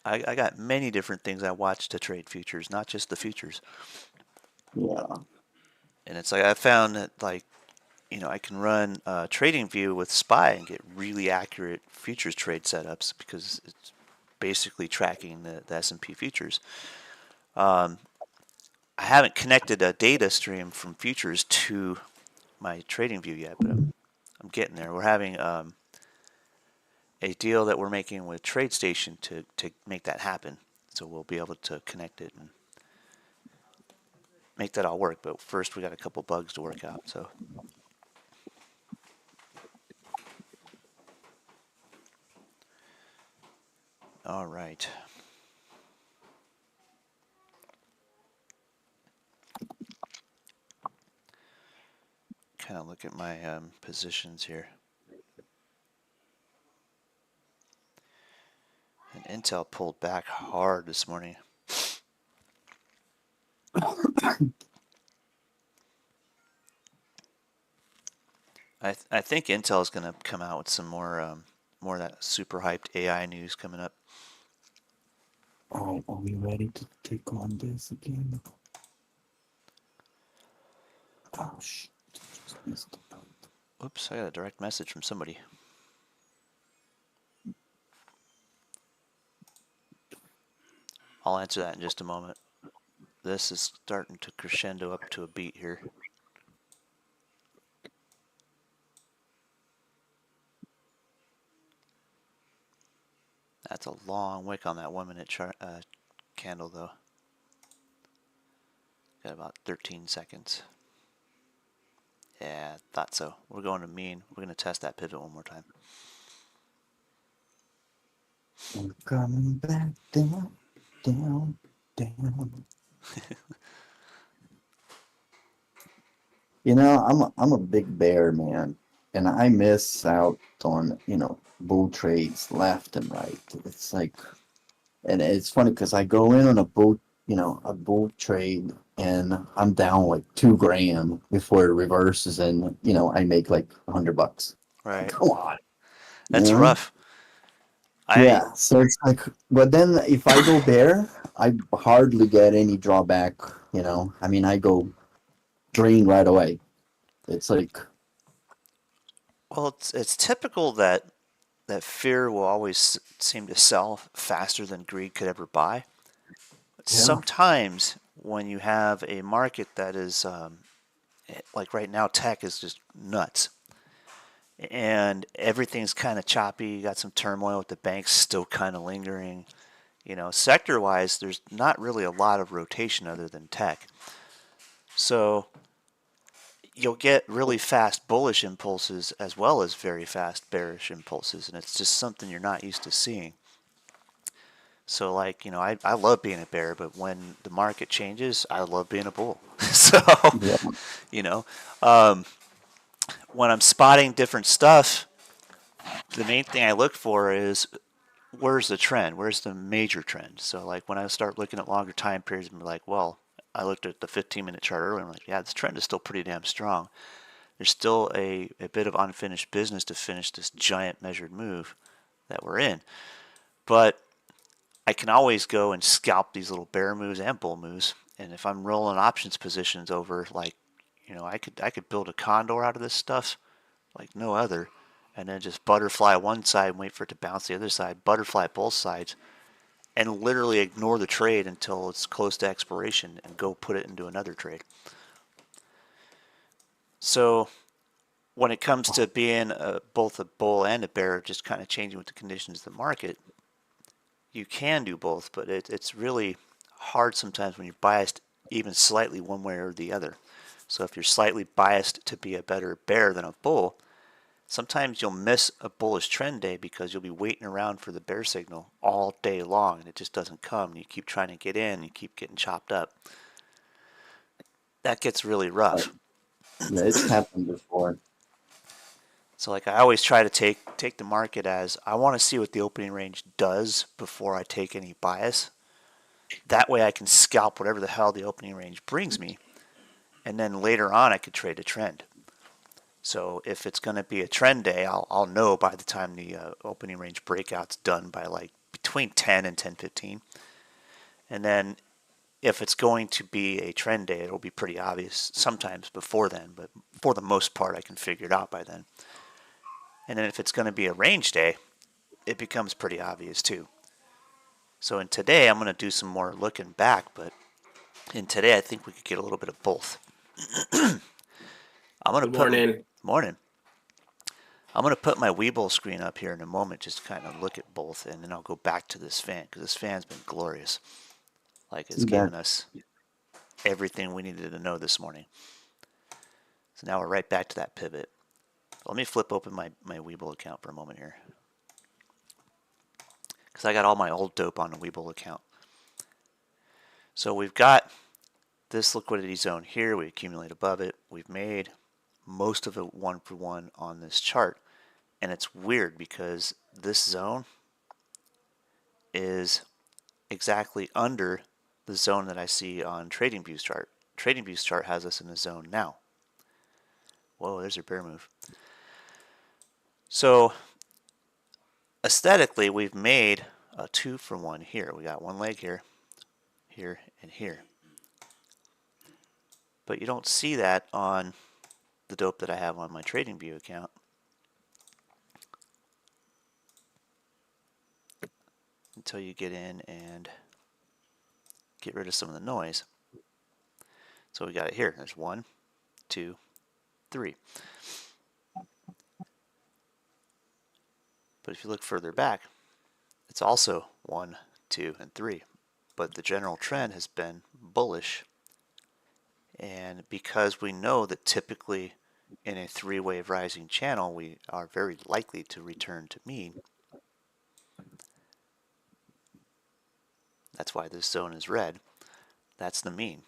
I got many different things I watch to trade futures, not just the futures. Yeah. And it's like I found that I can run Trading View with Spy and get really accurate futures trade setups because it's basically tracking the S&P futures. I haven't connected a data stream from futures to my Trading View yet, but I'm getting there. We're having a deal that we're making with TradeStation to make that happen. So we'll be able to connect it and make that all work. But first, we got a couple bugs to work out. So all right. Kind of look at my positions here. And Intel pulled back hard this morning. I think Intel is going to come out with some more of that super hyped AI news coming up. All right, are we ready to take on this again? Oh, shit. Just missed it. Oops, I got a direct message from somebody. I'll answer that in just a moment. This is starting to crescendo up to a beat here. That's a long wick on that 1 minute candle though. Got about 13 seconds. Yeah, thought so. We're going to mean. We're going to test that pivot one more time. I'm coming back down, down, down. You know, I'm a big bear, man, and I miss out on, bull trades left and right. It's like, and it's funny because I go in on a bull trade, and I'm down like 2 grand before it reverses, and I make like $100. Right. Come on, you That's know? rough. I Yeah. So it's like, but then if I go bear, I hardly get any drawback. I mean, I go drain right away. It's like, well, it's typical that fear will always seem to sell faster than greed could ever buy. But yeah, sometimes when you have a market that is like right now, tech is just nuts. And everything's kind of choppy. You got some turmoil with the banks still kind of lingering. Sector wise, there's not really a lot of rotation other than tech. So you'll get really fast bullish impulses as well as very fast bearish impulses, and it's just something you're not used to seeing. So, like, I love being a bear, but when the market changes, I love being a bull. So, yeah, you know, um, when I'm spotting different stuff, the main thing I look for is where's the trend? Where's the major trend? So, like, when I start looking at longer time periods and be like, well, I looked at the 15-minute chart earlier and I'm like, yeah, this trend is still pretty damn strong. There's still a bit of unfinished business to finish this giant measured move that we're in. But I can always go and scalp these little bear moves and bull moves. And if I'm rolling options positions over, like, I could build a condor out of this stuff like no other, and then just butterfly one side and wait for it to bounce the other side, butterfly both sides, and literally ignore the trade until it's close to expiration and go put it into another trade. So when it comes to being both a bull and a bear, just kind of changing with the conditions of the market, you can do both, but it's really hard sometimes when you're biased even slightly one way or the other. So if you're slightly biased to be a better bear than a bull, sometimes you'll miss a bullish trend day because you'll be waiting around for the bear signal all day long and it just doesn't come. And you keep trying to get in and you keep getting chopped up. That gets really rough. Yeah, it's happened before. So like I always try to take the market as I want to see what the opening range does before I take any bias. That way I can scalp whatever the hell the opening range brings me. And then later on I could trade a trend. So if it's going to be a trend day, I'll know by the time the opening range breakout's done by like between 10 and 10:15. And then if it's going to be a trend day, it'll be pretty obvious sometimes before then, but for the most part I can figure it out by then. And then if it's going to be a range day, it becomes pretty obvious too. So in today, I'm going to do some more looking back, but in today, I think we could get a little bit of both. I'm going to morning. I'm going to put my Webull screen up here in a moment, just to kind of look at both, and then I'll go back to this fan, because this fan's been glorious. Like, it's given us everything we needed to know this morning. So now we're right back to that pivot. Let me flip open my Webull account for a moment here, because I got all my old dope on the Webull account. So we've got this liquidity zone here. We accumulate above it. We've made most of it 1-for-1 on this chart. And it's weird because this zone is exactly under the zone that I see on TradingView's chart. TradingView's chart has us in the zone now. Whoa, there's a bear move. So aesthetically, we've made a 2-for-1 here. We got one leg here, here, and here. But you don't see that on the dope that I have on my TradingView account. Until you get in and get rid of some of the noise. So we got it here. There's 1, 2, 3. But if you look further back, it's also 1, 2, and 3. But the general trend has been bullish. And because we know that typically in a 3-wave rising channel, we are very likely to return to mean. That's why this zone is red. That's the mean.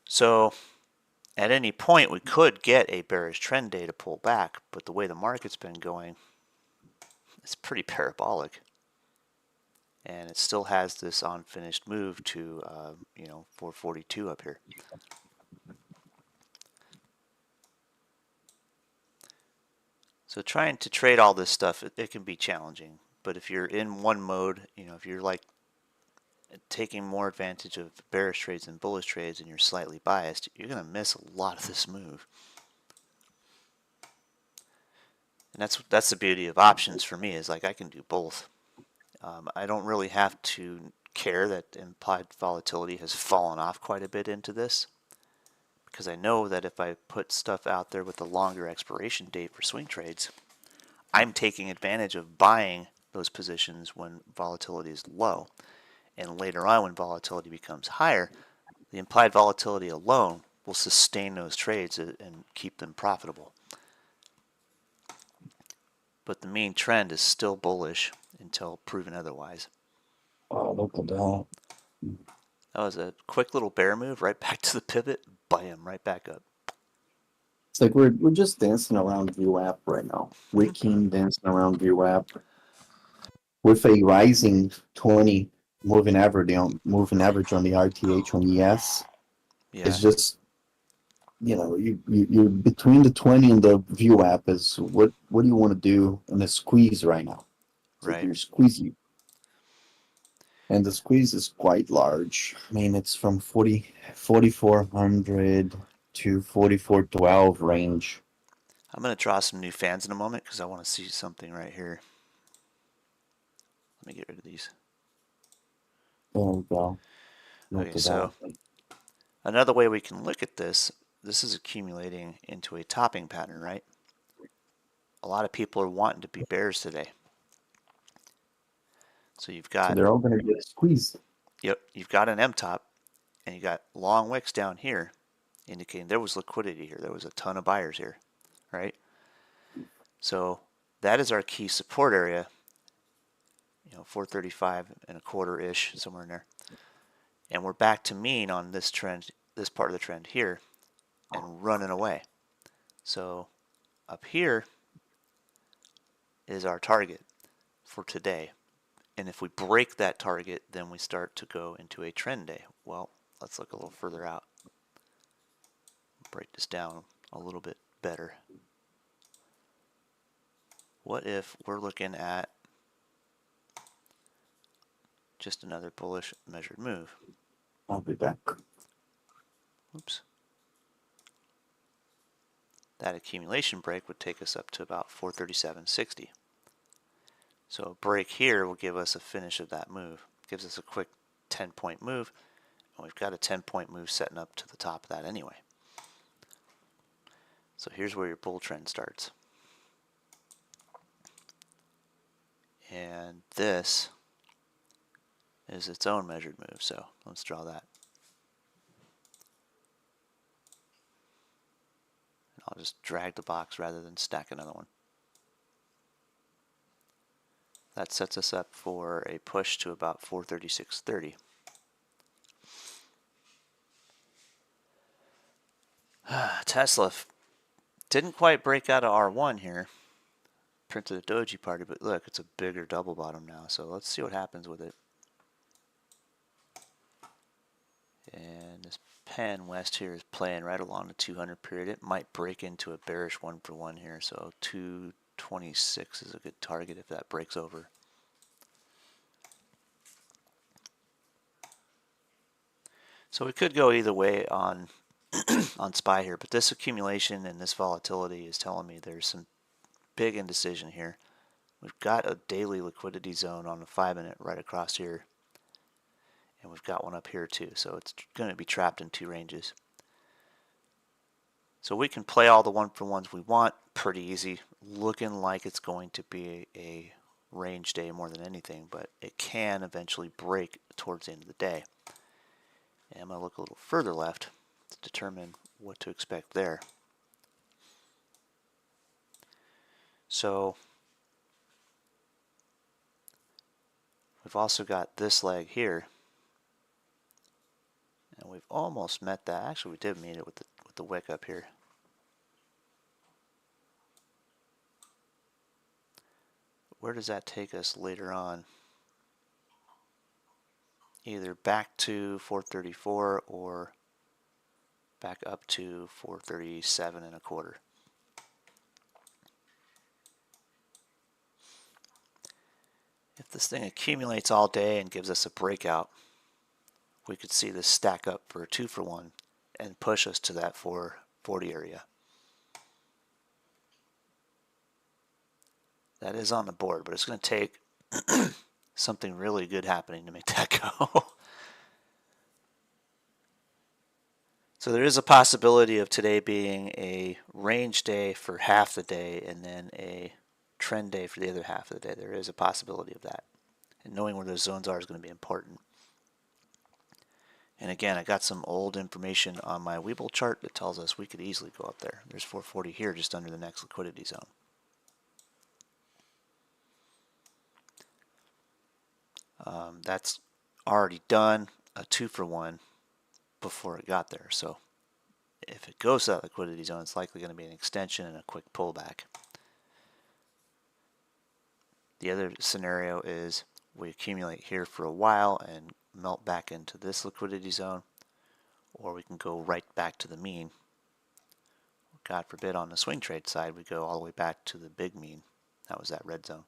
So at any point, we could get a bearish trend day to pull back, but the way the market's been going, it's pretty parabolic. And it still has this unfinished move to, 442 up here. So trying to trade all this stuff, it can be challenging. But if you're in one mode, if you're like taking more advantage of bearish trades than bullish trades and you're slightly biased, you're going to miss a lot of this move. And that's the beauty of options for me, is like I can do both. I don't really have to care that implied volatility has fallen off quite a bit into this, because I know that if I put stuff out there with a longer expiration date for swing trades, I'm taking advantage of buying those positions when volatility is low. And later on, when volatility becomes higher, the implied volatility alone will sustain those trades and keep them profitable. But the main trend is still bullish until proven otherwise. Oh, look at that. That was a quick little bear move, right back to the pivot, bam, right back up. It's like we're just dancing around VWAP right now. Wicking, dancing around VWAP with a rising 20 moving average on the RTH on ES. Yeah. It's just, you're between the 20 and the VWAP is what do you want to do in a squeeze right now? Right. You're squeezing. And the squeeze is quite large. I mean, it's from 4400 to 4412 range. I'm going to draw some new fans in a moment because I want to see something right here. Let me get rid of these. There we go. Look Okay, at so that. another way we can look at this is accumulating into a topping pattern, right? A lot of people are wanting to be bears today. So you've So got, they're all going to get squeezed. yep, you've got an M top, and you got long wicks down here, indicating there was liquidity here. There was a ton of buyers here, right? So that is our key support area. 435 and a quarter ish, somewhere in there. And we're back to mean on this trend, this part of the trend here, and running away. So up here is our target for today. And if we break that target, then we start to go into a trend day. Well, let's look a little further out. Break this down a little bit better. What if we're looking at just another bullish measured move? I'll be back. Oops. That accumulation break would take us up to about 437.60. So a break here will give us a finish of that move. Gives us a quick 10-point move, and we've got a 10-point move setting up to the top of that anyway. So here's where your bull trend starts. And this is its own measured move, so let's draw that. And I'll just drag the box rather than stack another one. That sets us up for a push to about 436.30. Tesla didn't quite break out of R1 here. Printed a doji party, but look, it's a bigger double bottom now. So let's see what happens with it. And this pan west here is playing right along the 200 period. It might break into a bearish 1-for-1 here. So 226 is a good target if that breaks over. So we could go either way on on SPY here, but this accumulation and this volatility is telling me there's some big indecision here. We've got a daily liquidity zone on the 5-minute right across here, and we've got one up here too, so it's going to be trapped in two ranges. So we can play all the 1-for-1s we want pretty easy, looking like it's going to be a range day more than anything, but it can eventually break towards the end of the day. And I'm going to look a little further left to determine what to expect there. So we've also got this leg here, and we've almost met that. Actually, we did meet it with the wick up here. Where does that take us later on? Either back to 434 or back up to 437 and a quarter. If this thing accumulates all day and gives us a breakout, we could see this stack up for a 2-for-1 and push us to that 440 area. That is on the board, but it's going to take something really good happening to make that go. So there is a possibility of today being a range day for half the day and then a trend day for the other half of the day. There is a possibility of that. And knowing where those zones are is going to be important. And again, I got some old information on my Webull chart that tells us we could easily go up there. There's 440 here just under the next liquidity zone. That's already done a 2-for-1 before it got there. So if it goes to that liquidity zone, it's likely going to be an extension and a quick pullback. The other scenario is we accumulate here for a while and melt back into this liquidity zone, or we can go right back to the mean. God forbid on the swing trade side we go all the way back to the big mean. That was that red zone.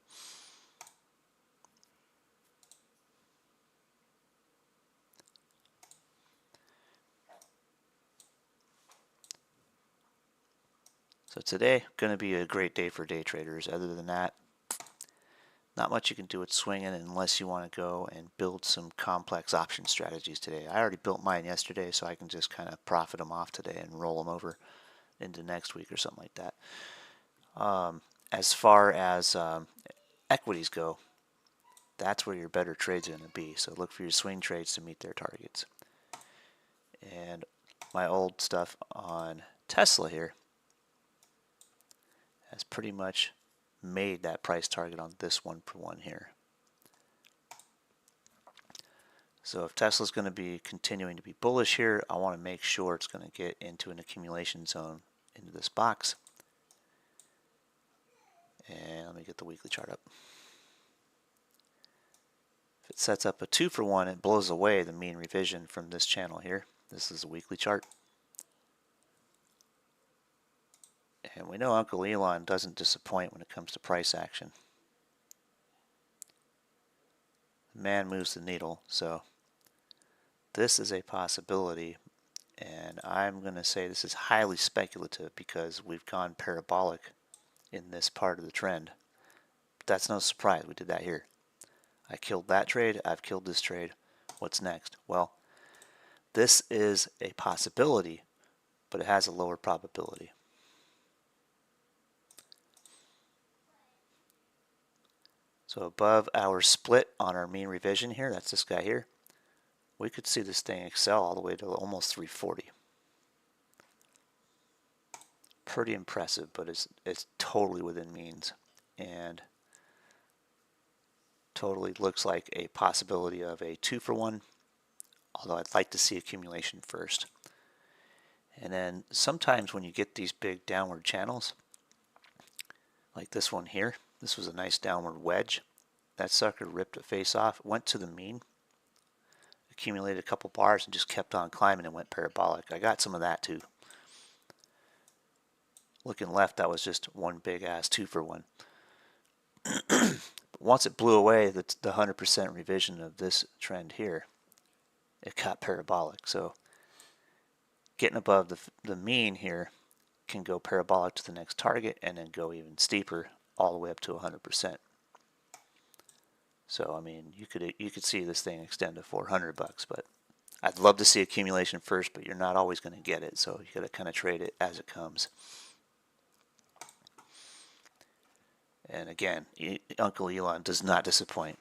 So today, going to be a great day for day traders. Other than that, not much you can do with swinging unless you want to go and build some complex option strategies today. I already built mine yesterday, so I can just kind of profit them off today and roll them over into next week or something like that. As far as equities go, that's where your better trades are going to be. So look for your swing trades to meet their targets. And my old stuff on Tesla here has pretty much made that price target on this 1-for-1 here. So if Tesla's going to be continuing to be bullish here, I want to make sure it's going to get into an accumulation zone into this box. And let me get the weekly chart up. If it sets up a 2-for-1, it blows away the mean revision from this channel here. This is a weekly chart. And we know Uncle Elon doesn't disappoint when it comes to price action. The man moves the needle, so this is a possibility. And I'm going to say this is highly speculative because we've gone parabolic in this part of the trend. But that's no surprise. We did that here. I killed that trade. I've killed this trade. What's next? Well, this is a possibility, but it has a lower probability. So above our split on our mean revision here, that's this guy here, we could see this thing excel all the way to almost 340. Pretty impressive, but it's totally within means. And totally looks like a possibility of a 2-for-1, although I'd like to see accumulation first. And then sometimes when you get these big downward channels, like this one here, this was a nice downward wedge. That sucker ripped it face off, went to the mean, accumulated a couple bars, and just kept on climbing and went parabolic. I got some of that too. Looking left, that was just one big ass 2-for-1. Once it blew away the 100% revision of this trend here, it got parabolic. So getting above the mean here can go parabolic to the next target and then go even steeper all the way up to 100%. So I mean, you could see this thing extend to $400, but I'd love to see accumulation first, but you're not always going to get it, so you got to kind of trade it as it comes. And again, Uncle Elon does not disappoint.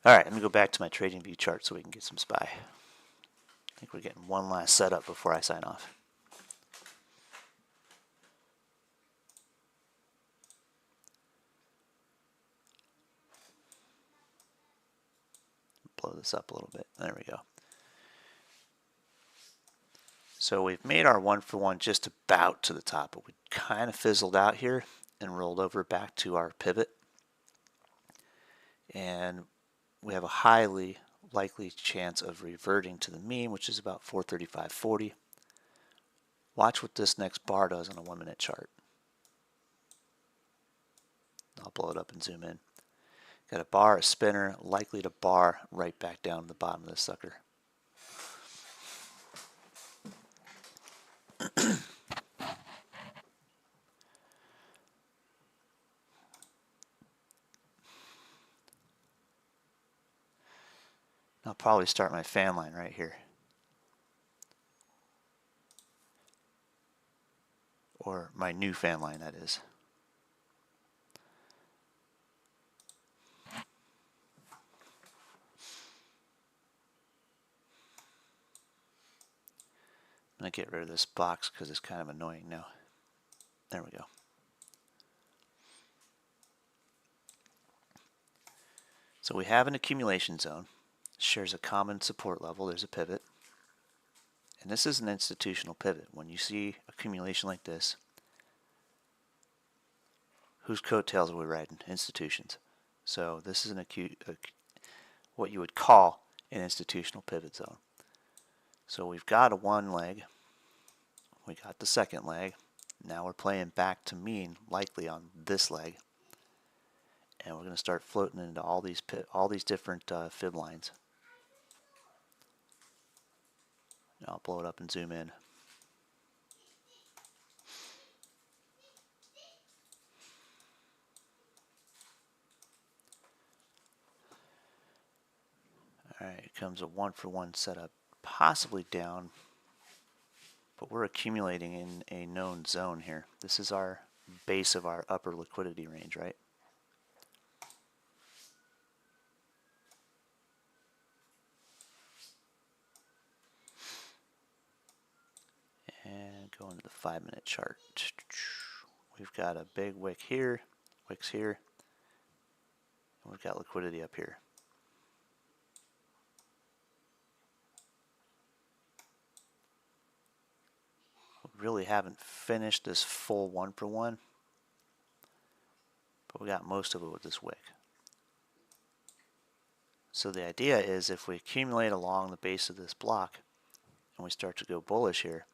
All right, let me go back to my trading view chart so we can get some SPY. I think we're getting one last setup before I sign off. Blow this up a little bit. There we go. So we've made our 1-for-1 just about to the top, but we kind of fizzled out here and rolled over back to our pivot. And we have a highly likely chance of reverting to the mean, which is about 435.40. Watch what this next bar does on a 1-minute chart. I'll blow it up and zoom in. Got a bar, a spinner, likely to bar right back down to the bottom of this sucker. I'll probably start my fan line right here. Or my new fan line, that is. I'm going to get rid of this box because it's kind of annoying now. There we go. So we have an accumulation zone. Shares a common support level. There's a pivot. And this is an institutional pivot. When you see accumulation like this, whose coattails are we riding? Institutions. So this is what you would call an institutional pivot zone. So we've got a one leg. We got the second leg. Now we're playing back to mean, likely on this leg. And we're going to start floating into all these different fib lines. I'll blow it up and zoom in. Alright, it comes a 1-for-1 setup, possibly down, but we're accumulating in a known zone here. This is our base of our upper liquidity range, right? And go into the 5-minute chart. We've got a big wick here, wicks here, and we've got liquidity up here. We really haven't finished this full 1-for-1, but we got most of it with this wick. So the idea is if we accumulate along the base of this block and we start to go bullish here,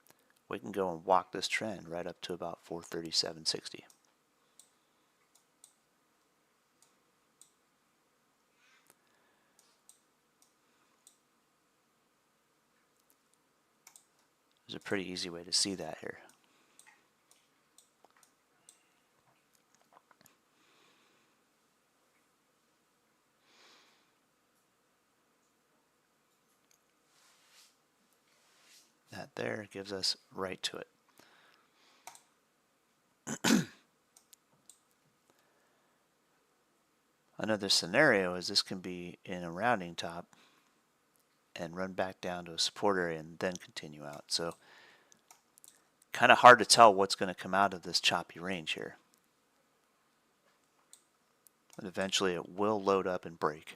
we can go and walk this trend right up to about 437.60. There's a pretty easy way to see that here. That there gives us right to it. Another scenario is this can be in a rounding top and run back down to a support area and then continue out. So kind of hard to tell what's going to come out of this choppy range here. But eventually it will load up and break.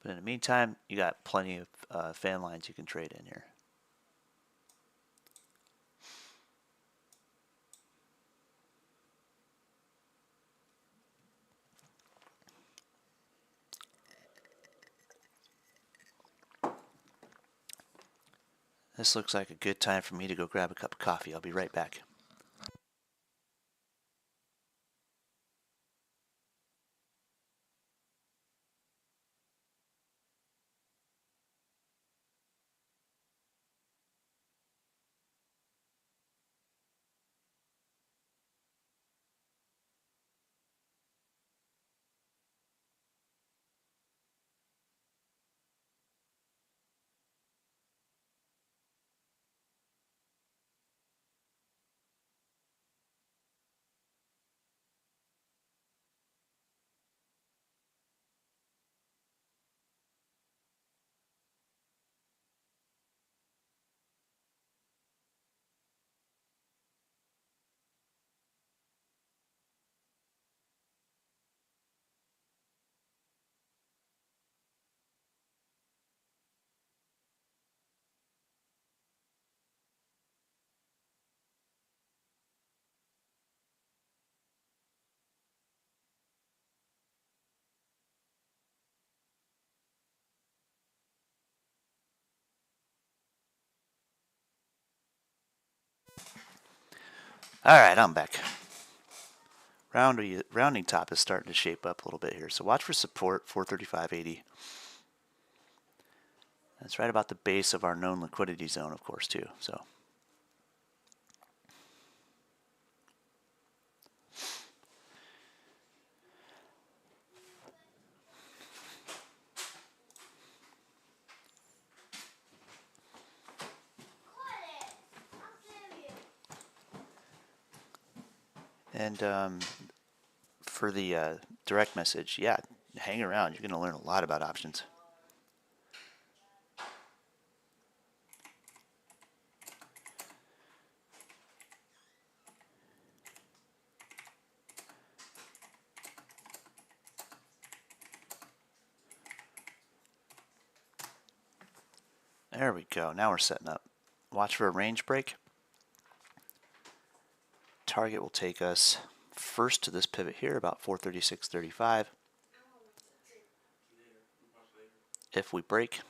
But in the meantime, you got plenty of fan lines you can trade in here. This looks like a good time for me to go grab a cup of coffee. I'll be right back. Alright, I'm back. Rounding top is starting to shape up a little bit here. So watch for support, 435.80. That's right about the base of our known liquidity zone, of course, too. So and for the direct message, yeah, hang around. You're going to learn a lot about options. There we go. Now we're setting up. Watch for a range break. Target will take us first to this pivot here, about 436.35. If we break,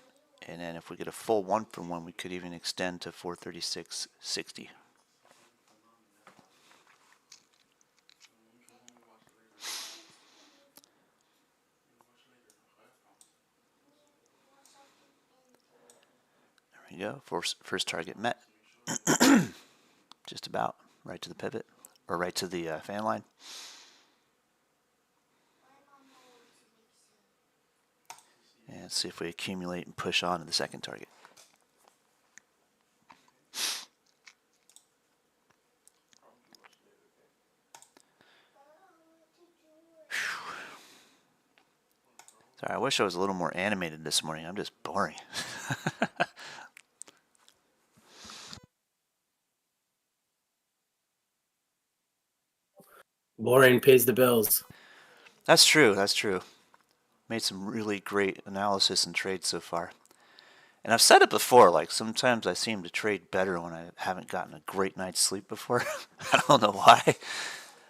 and then if we get a full 1-for-1, we could even extend to 436.60. you go. First target met. Just about right to the pivot, or right to the fan line. And see if we accumulate and push on to the second target. Sorry, I wish I was a little more animated this morning. I'm just boring. Boring pays the bills. That's true. That's true. Made some really great analysis and trades so far. And I've said it before, like sometimes I seem to trade better when I haven't gotten a great night's sleep before. I don't know why.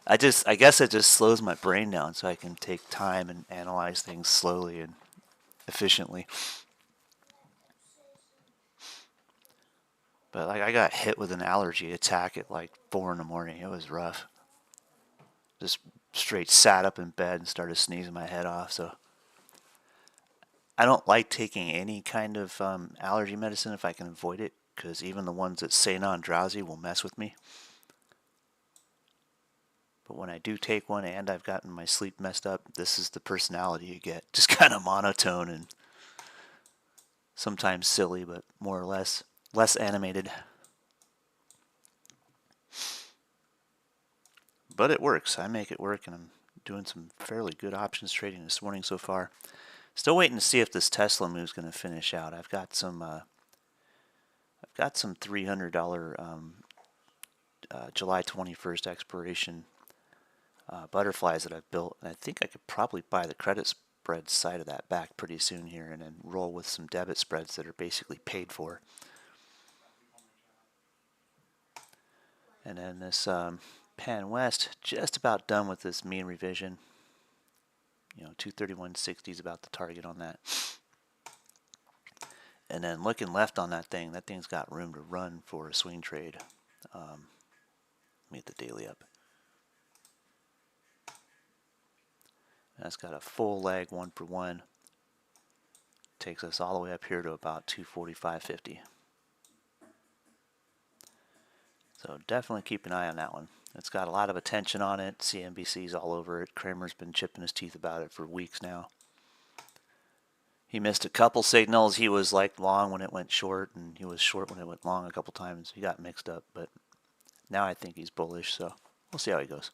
I guess it just slows my brain down so I can take time and analyze things slowly and efficiently. But like I got hit with an allergy attack at like 4 in the morning. It was rough. Just straight sat up in bed and started sneezing my head off. So I don't like taking any kind of allergy medicine if I can avoid it, because even the ones that say non-drowsy will mess with me. But when I do take one and I've gotten my sleep messed up, this is the personality you get. Just kind of monotone and sometimes silly, but more or less animated. But it works. I make it work, and I'm doing some fairly good options trading this morning so far. Still waiting to see if this Tesla move is going to finish out. I've got some $300 July 21st expiration butterflies that I've built, and I think I could probably buy the credit spread side of that back pretty soon here, and then roll with some debit spreads that are basically paid for. And then this Pan West, just about done with this mean revision. 231.60 is about the target on that. And then looking left on that thing's got room to run for a swing trade. Let me get the daily up. That's got a full leg 1-for-1. Takes us all the way up here to about 245.50. So definitely keep an eye on that one. It's got a lot of attention on it. CNBC's all over it. Kramer's been chipping his teeth about it for weeks now. He missed a couple signals. He was like long when it went short, and he was short when it went long a couple times. He got mixed up, but now I think he's bullish, so we'll see how he goes.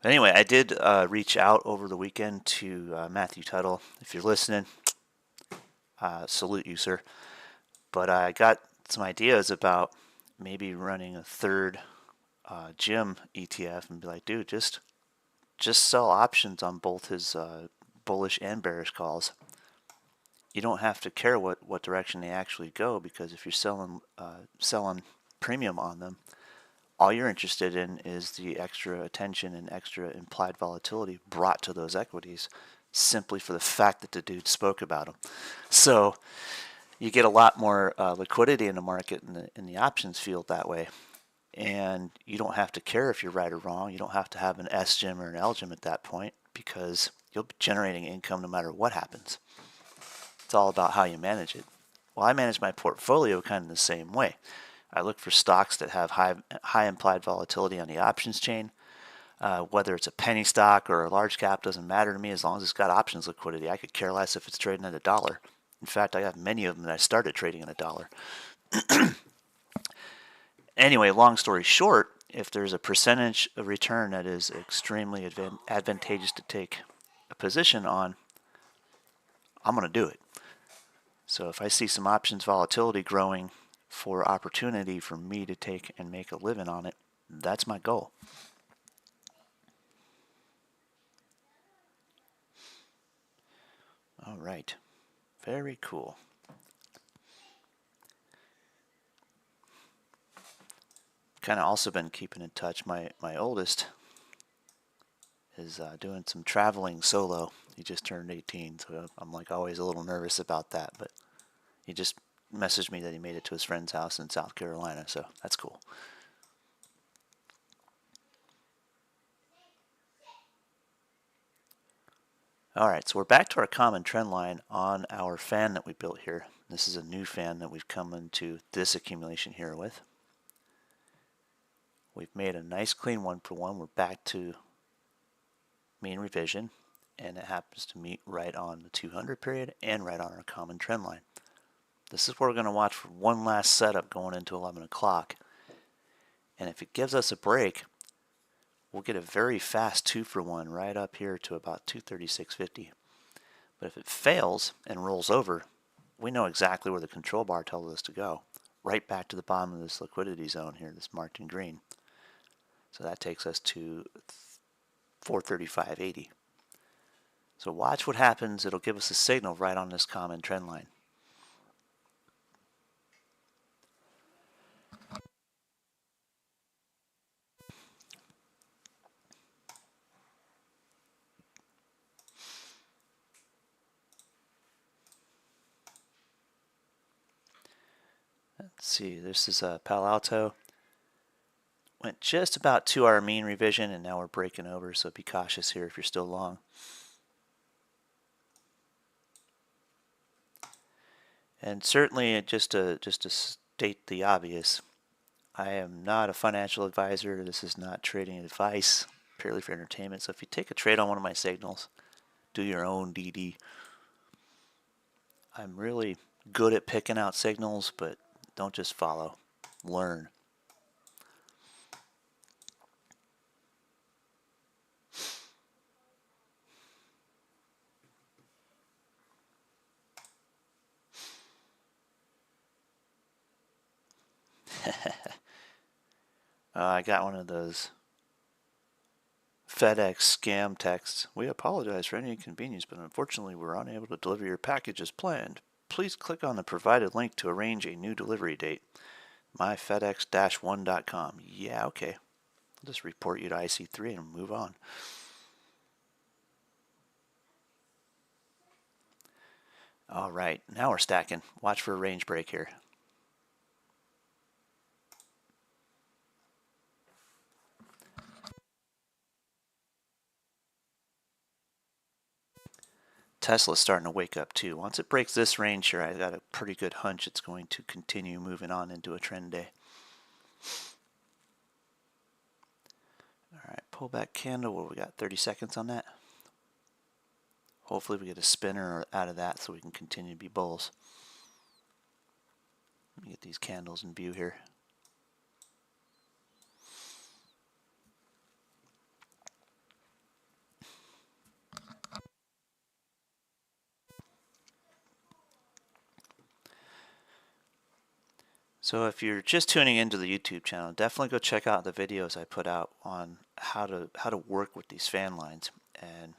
Anyway, I did reach out over the weekend to Matthew Tuttle. If you're listening, salute you, sir. But I got some ideas about maybe running a third Jim ETF and be like, dude, just sell options on both his bullish and bearish calls. You don't have to care what direction they actually go, because if you're selling premium on them, all you're interested in is the extra attention and extra implied volatility brought to those equities simply for the fact that the dude spoke about them. So you get a lot more liquidity in the market in the options field that way. And you don't have to care if you're right or wrong. You don't have to have an SGIM or an LGIM at that point, because you'll be generating income no matter what happens. It's all about how you manage it. Well, I manage my portfolio kind of the same way. I look for stocks that have high implied volatility on the options chain. Whether it's a penny stock or a large cap doesn't matter to me, as long as it's got options liquidity. I could care less if it's trading at $1. In fact, I have many of them that I started trading at $1. Anyway, long story short, if there's a percentage of return that is extremely advantageous to take a position on, I'm going to do it. So if I see some options volatility growing for opportunity for me to take and make a living on it, that's my goal. All right. Very cool. Kind of also been keeping in touch. My oldest is doing some traveling solo. He just turned 18, so I'm like always a little nervous about that. But he just messaged me that he made it to his friend's house in South Carolina, so that's cool. Alright, so we're back to our common trend line on our fan that we built here. This is a new fan that we've come into this accumulation here with. We've made a nice clean 1-for-1. We're back to mean revision, and it happens to meet right on the 200 period and right on our common trend line. This is where we're going to watch for one last setup going into 11 o'clock. And if it gives us a break, we'll get a very fast 2-for-1 right up here to about 236.50. But if it fails and rolls over, we know exactly where the control bar tells us to go. Right back to the bottom of this liquidity zone here that's marked in green. So that takes us to 435.80. So watch what happens. It'll give us a signal right on this common trend line. Let's see, this is a Palo Alto. Went just about to our mean revision, and now we're breaking over, so be cautious here if you're still long. And certainly, just to state the obvious, I am not a financial advisor. This is not trading advice, purely for entertainment. So if you take a trade on one of my signals, do your own DD. I'm really good at picking out signals, but don't just follow. Learn. I got one of those FedEx scam texts. We apologize for any inconvenience, but unfortunately we're unable to deliver your package as planned. Please click on the provided link to arrange a new delivery date. myfedex-1.com. Yeah, okay. I'll just report you to IC3 and move on. All right, now we're stacking. Watch for a range break here. Tesla's starting to wake up too. Once it breaks this range here, I got a pretty good hunch it's going to continue moving on into a trend day. All right, pullback candle. What we got? 30 seconds on that. Hopefully we get a spinner out of that so we can continue to be bulls. Let me get these candles in view here. So if you're just tuning into the YouTube channel, definitely go check out the videos I put out on how to work with these fan lines. And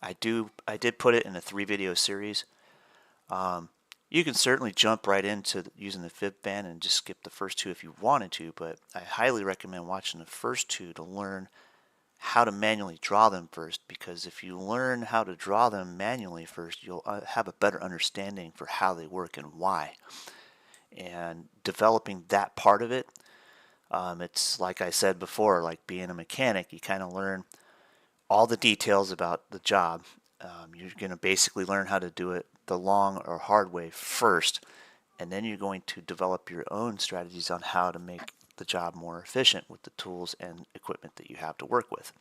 I did put it in a 3-video series. You can certainly jump right into using the fib fan and just skip the first 2 if you wanted to, but I highly recommend watching the first 2 to learn how to manually draw them first, because if you learn how to draw them manually first, you'll have a better understanding for how they work and why. And developing that part of it, it's like I said before, like being a mechanic. You kind of learn all the details about the job. You're going to basically learn how to do it the long or hard way first, and then you're going to develop your own strategies on how to make the job more efficient with the tools and equipment that you have to work with.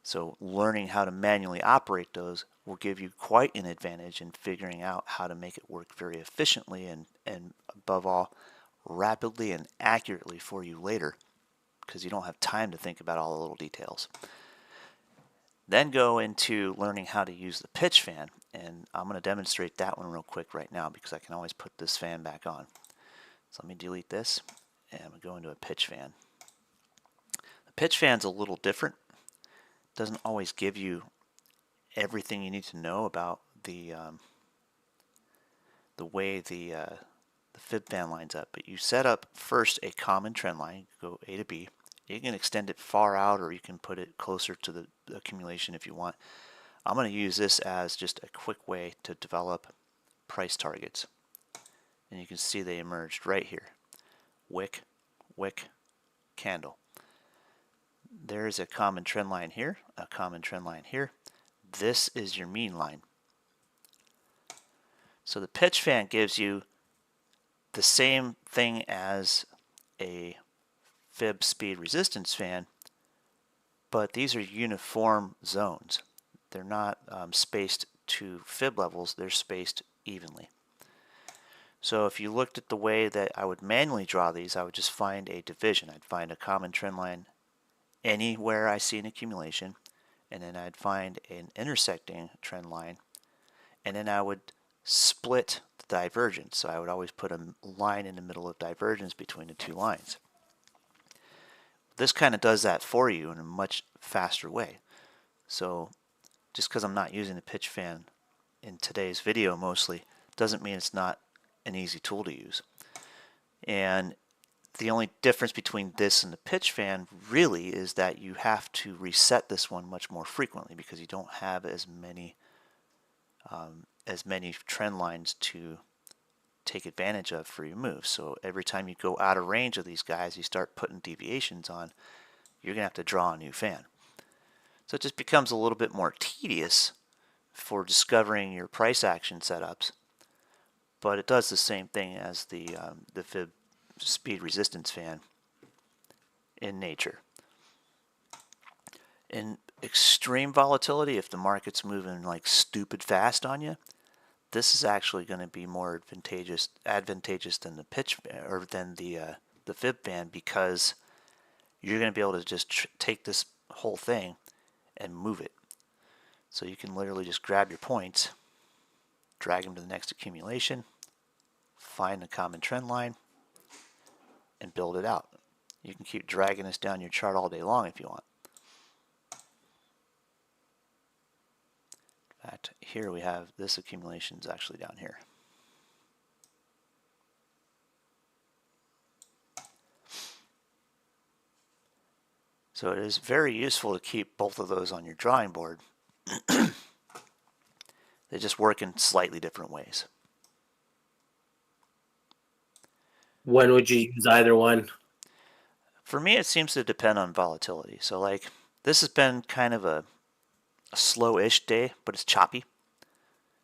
So learning how to manually operate those will give you quite an advantage in figuring out how to make it work very efficiently and above all, rapidly and accurately for you later, because you don't have time to think about all the little details. Then go into learning how to use the pitch fan, and I'm going to demonstrate that one real quick right now because I can always put this fan back on. So let me delete this, and I'm going to go into a pitch fan. The pitch fan's a little different. It doesn't always give you everything you need to know about the way the fib fan lines up, but you set up first a common trend line, go A to B. You can extend it far out, or you can put it closer to the accumulation if you want. I'm going to use this as just a quick way to develop price targets. And you can see they emerged right here. Wick, wick, candle. There's a common trend line here, a common trend line here. this is your mean line. So the pitch fan gives you the same thing as a fib speed resistance fan, but these are uniform zones. They're not spaced to fib levels, they're spaced evenly. So if you looked at the way that I would manually draw these, I would just find a division. I'd find a common trend line anywhere I see an accumulation, and then I'd find an intersecting trend line, and then I would split the divergence. So I would always put a line in the middle of divergence between the two lines. This kind of does that for you in a much faster way. So just because I'm not using the pitch fan in today's video mostly doesn't mean it's not an easy tool to use. And the only difference between this and the pitch fan really is that you have to reset this one much more frequently because you don't have as many trend lines to take advantage of for your moves. So every time you go out of range of these guys, you start putting deviations on, you're going to have to draw a new fan. So it just becomes a little bit more tedious for discovering your price action setups, but it does the same thing as the fib speed resistance fan in nature. In extreme volatility, if the market's moving like stupid fast on you, this is actually going to be more advantageous than the pitch or than the fib fan, because you're going to be able to just take this whole thing and move it. So you can literally just grab your points, drag them to the next accumulation, find the common trend line, and build it out. You can keep dragging this down your chart all day long if you want. In fact, here we have this accumulation is actually down here. So it is very useful to keep both of those on your drawing board. They just work in slightly different ways. When would you use either one? For me, it seems to depend on volatility. So like this has been kind of a slow-ish day, but it's choppy.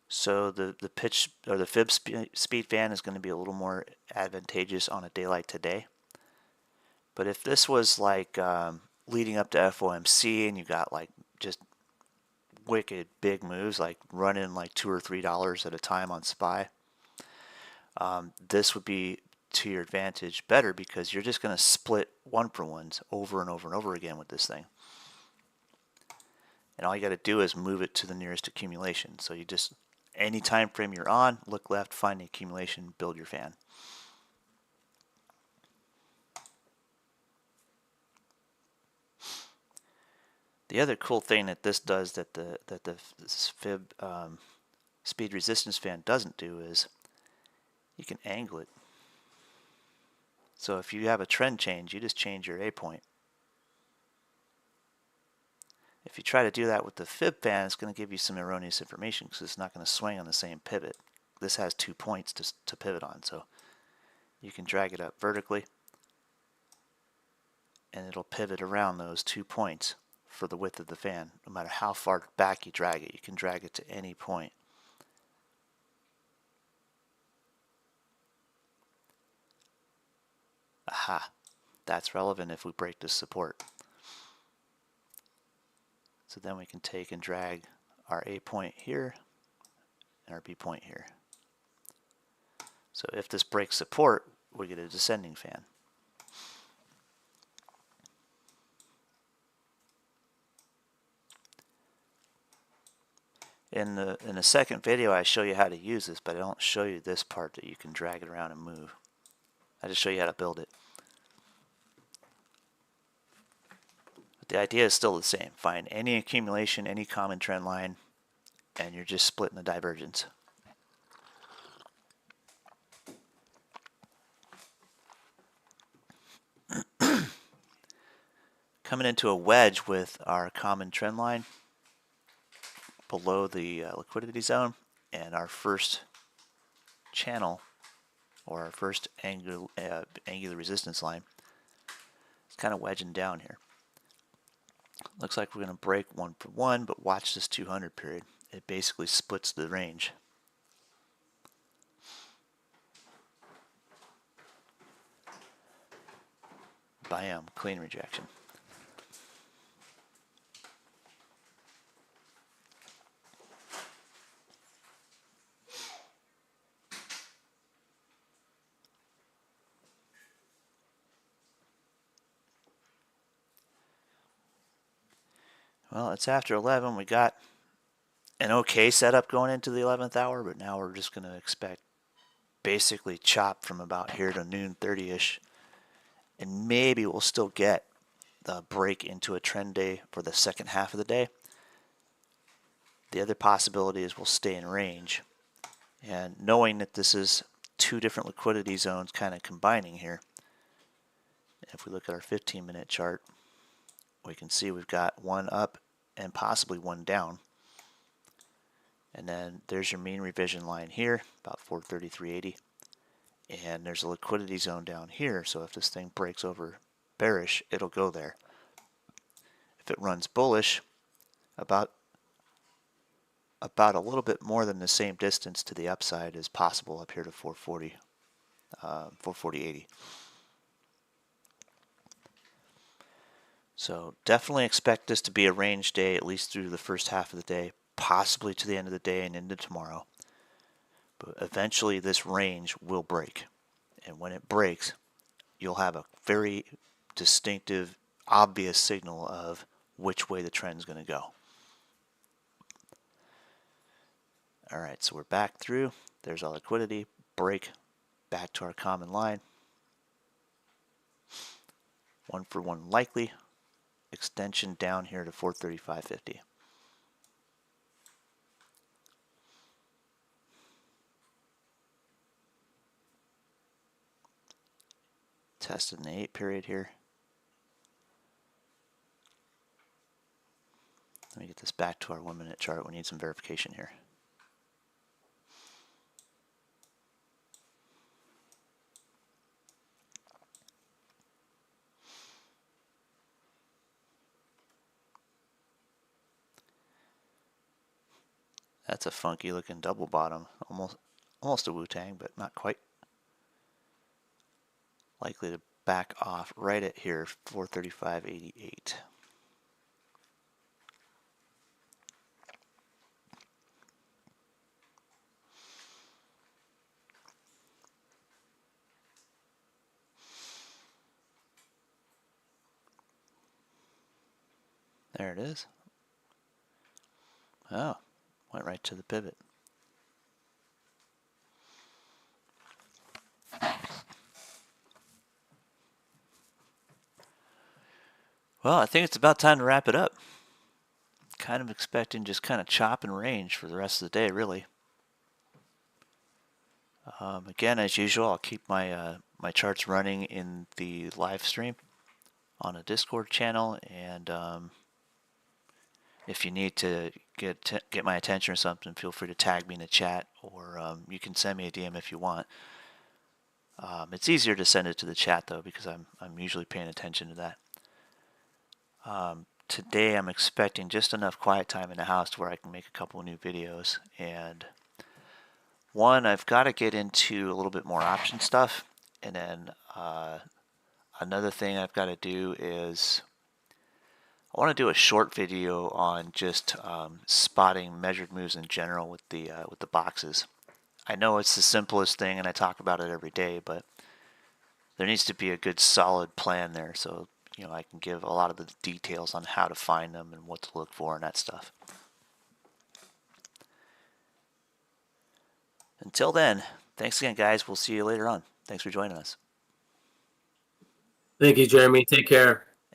So the pitch or the fib speed fan is going to be a little more advantageous on a day like today. But if this was like leading up to FOMC and you got like just wicked big moves, like running like $2 or $3 at a time on SPY, this would be to your advantage better because you're just going to split one-for-ones over and over and over again with this thing. And all you got to do is move it to the nearest accumulation. So you just, any time frame you're on, look left, find the accumulation, build your fan. The other cool thing that this does that the fib speed resistance fan doesn't do is you can angle it. So if you have a trend change, you just change your A point. If you try to do that with the fib fan, it's going to give you some erroneous information because it's not going to swing on the same pivot. This has 2 points to pivot on, so you can drag it up vertically and it'll pivot around those 2 points for the width of the fan. No matter how far back you drag it, you can drag it to any point. Aha, that's relevant if we break this support. So then we can take and drag our A point here and our B point here. So if this breaks support, we get a descending fan. In the second video, I show you how to use this, but I don't show you this part that you can drag it around and move. I just show you how to build it. But the idea is still the same. Find any accumulation, any common trend line, and you're just splitting the divergence. Coming into a wedge with our common trend line below the liquidity zone and our first channel or our first angular resistance line. It's kind of wedging down here. Looks like we're going to break 1 for 1, but watch this 200 period. It basically splits the range. Bam, clean rejection. Well, it's after 11. We got an okay setup going into the 11th hour, but now we're just going to expect basically chop from about here to noon 30ish, and maybe we'll still get the break into a trend day for the second half of the day. The other possibility is we'll stay in range, and knowing that this is two different liquidity zones kind of combining here, if we look at our 15-minute chart, we can see we've got one up and possibly one down. And then there's your mean revision line here, about 433.80. And there's a liquidity zone down here, so if this thing breaks over bearish, it'll go there. If it runs bullish, about a little bit more than the same distance to the upside is possible up here to 440, 440.80. So definitely expect this to be a range day, at least through the first half of the day, possibly to the end of the day and into tomorrow. But eventually this range will break. And when it breaks, you'll have a very distinctive, obvious signal of which way the trend's going to go. All right, so we're back through. There's our liquidity, break, back to our common line. 1 for 1 likely. Extension down here to 435.50. Tested in the 8 period here. Let me get this back to our 1-minute chart. We need some verification here. That's a funky looking double bottom. Almost a Wu-Tang, but not quite. Likely to back off right at here, 435.88. There it is. Oh, went right to the pivot. Well, I think it's about time to wrap it up. Kind of expecting just kind of chop and range for the rest of the day, really. Again, as usual, I'll keep my my charts running in the live stream on a Discord channel, and if you need to get my attention or something, feel free to tag me in the chat, or you can send me a DM if you want. It's easier to send it to the chat though, because I'm usually paying attention to that. Today I'm expecting just enough quiet time in the house to where I can make a couple of new videos. And one, I've got to get into a little bit more option stuff, and then another thing I've got to do is I want to do a short video on just spotting measured moves in general with the boxes. I know it's the simplest thing, and I talk about it every day, but there needs to be a good solid plan there, so I can give a lot of the details on how to find them and what to look for and that stuff. Until then, thanks again, guys. We'll see you later on. Thanks for joining us. Thank you, Jeremy. Take care.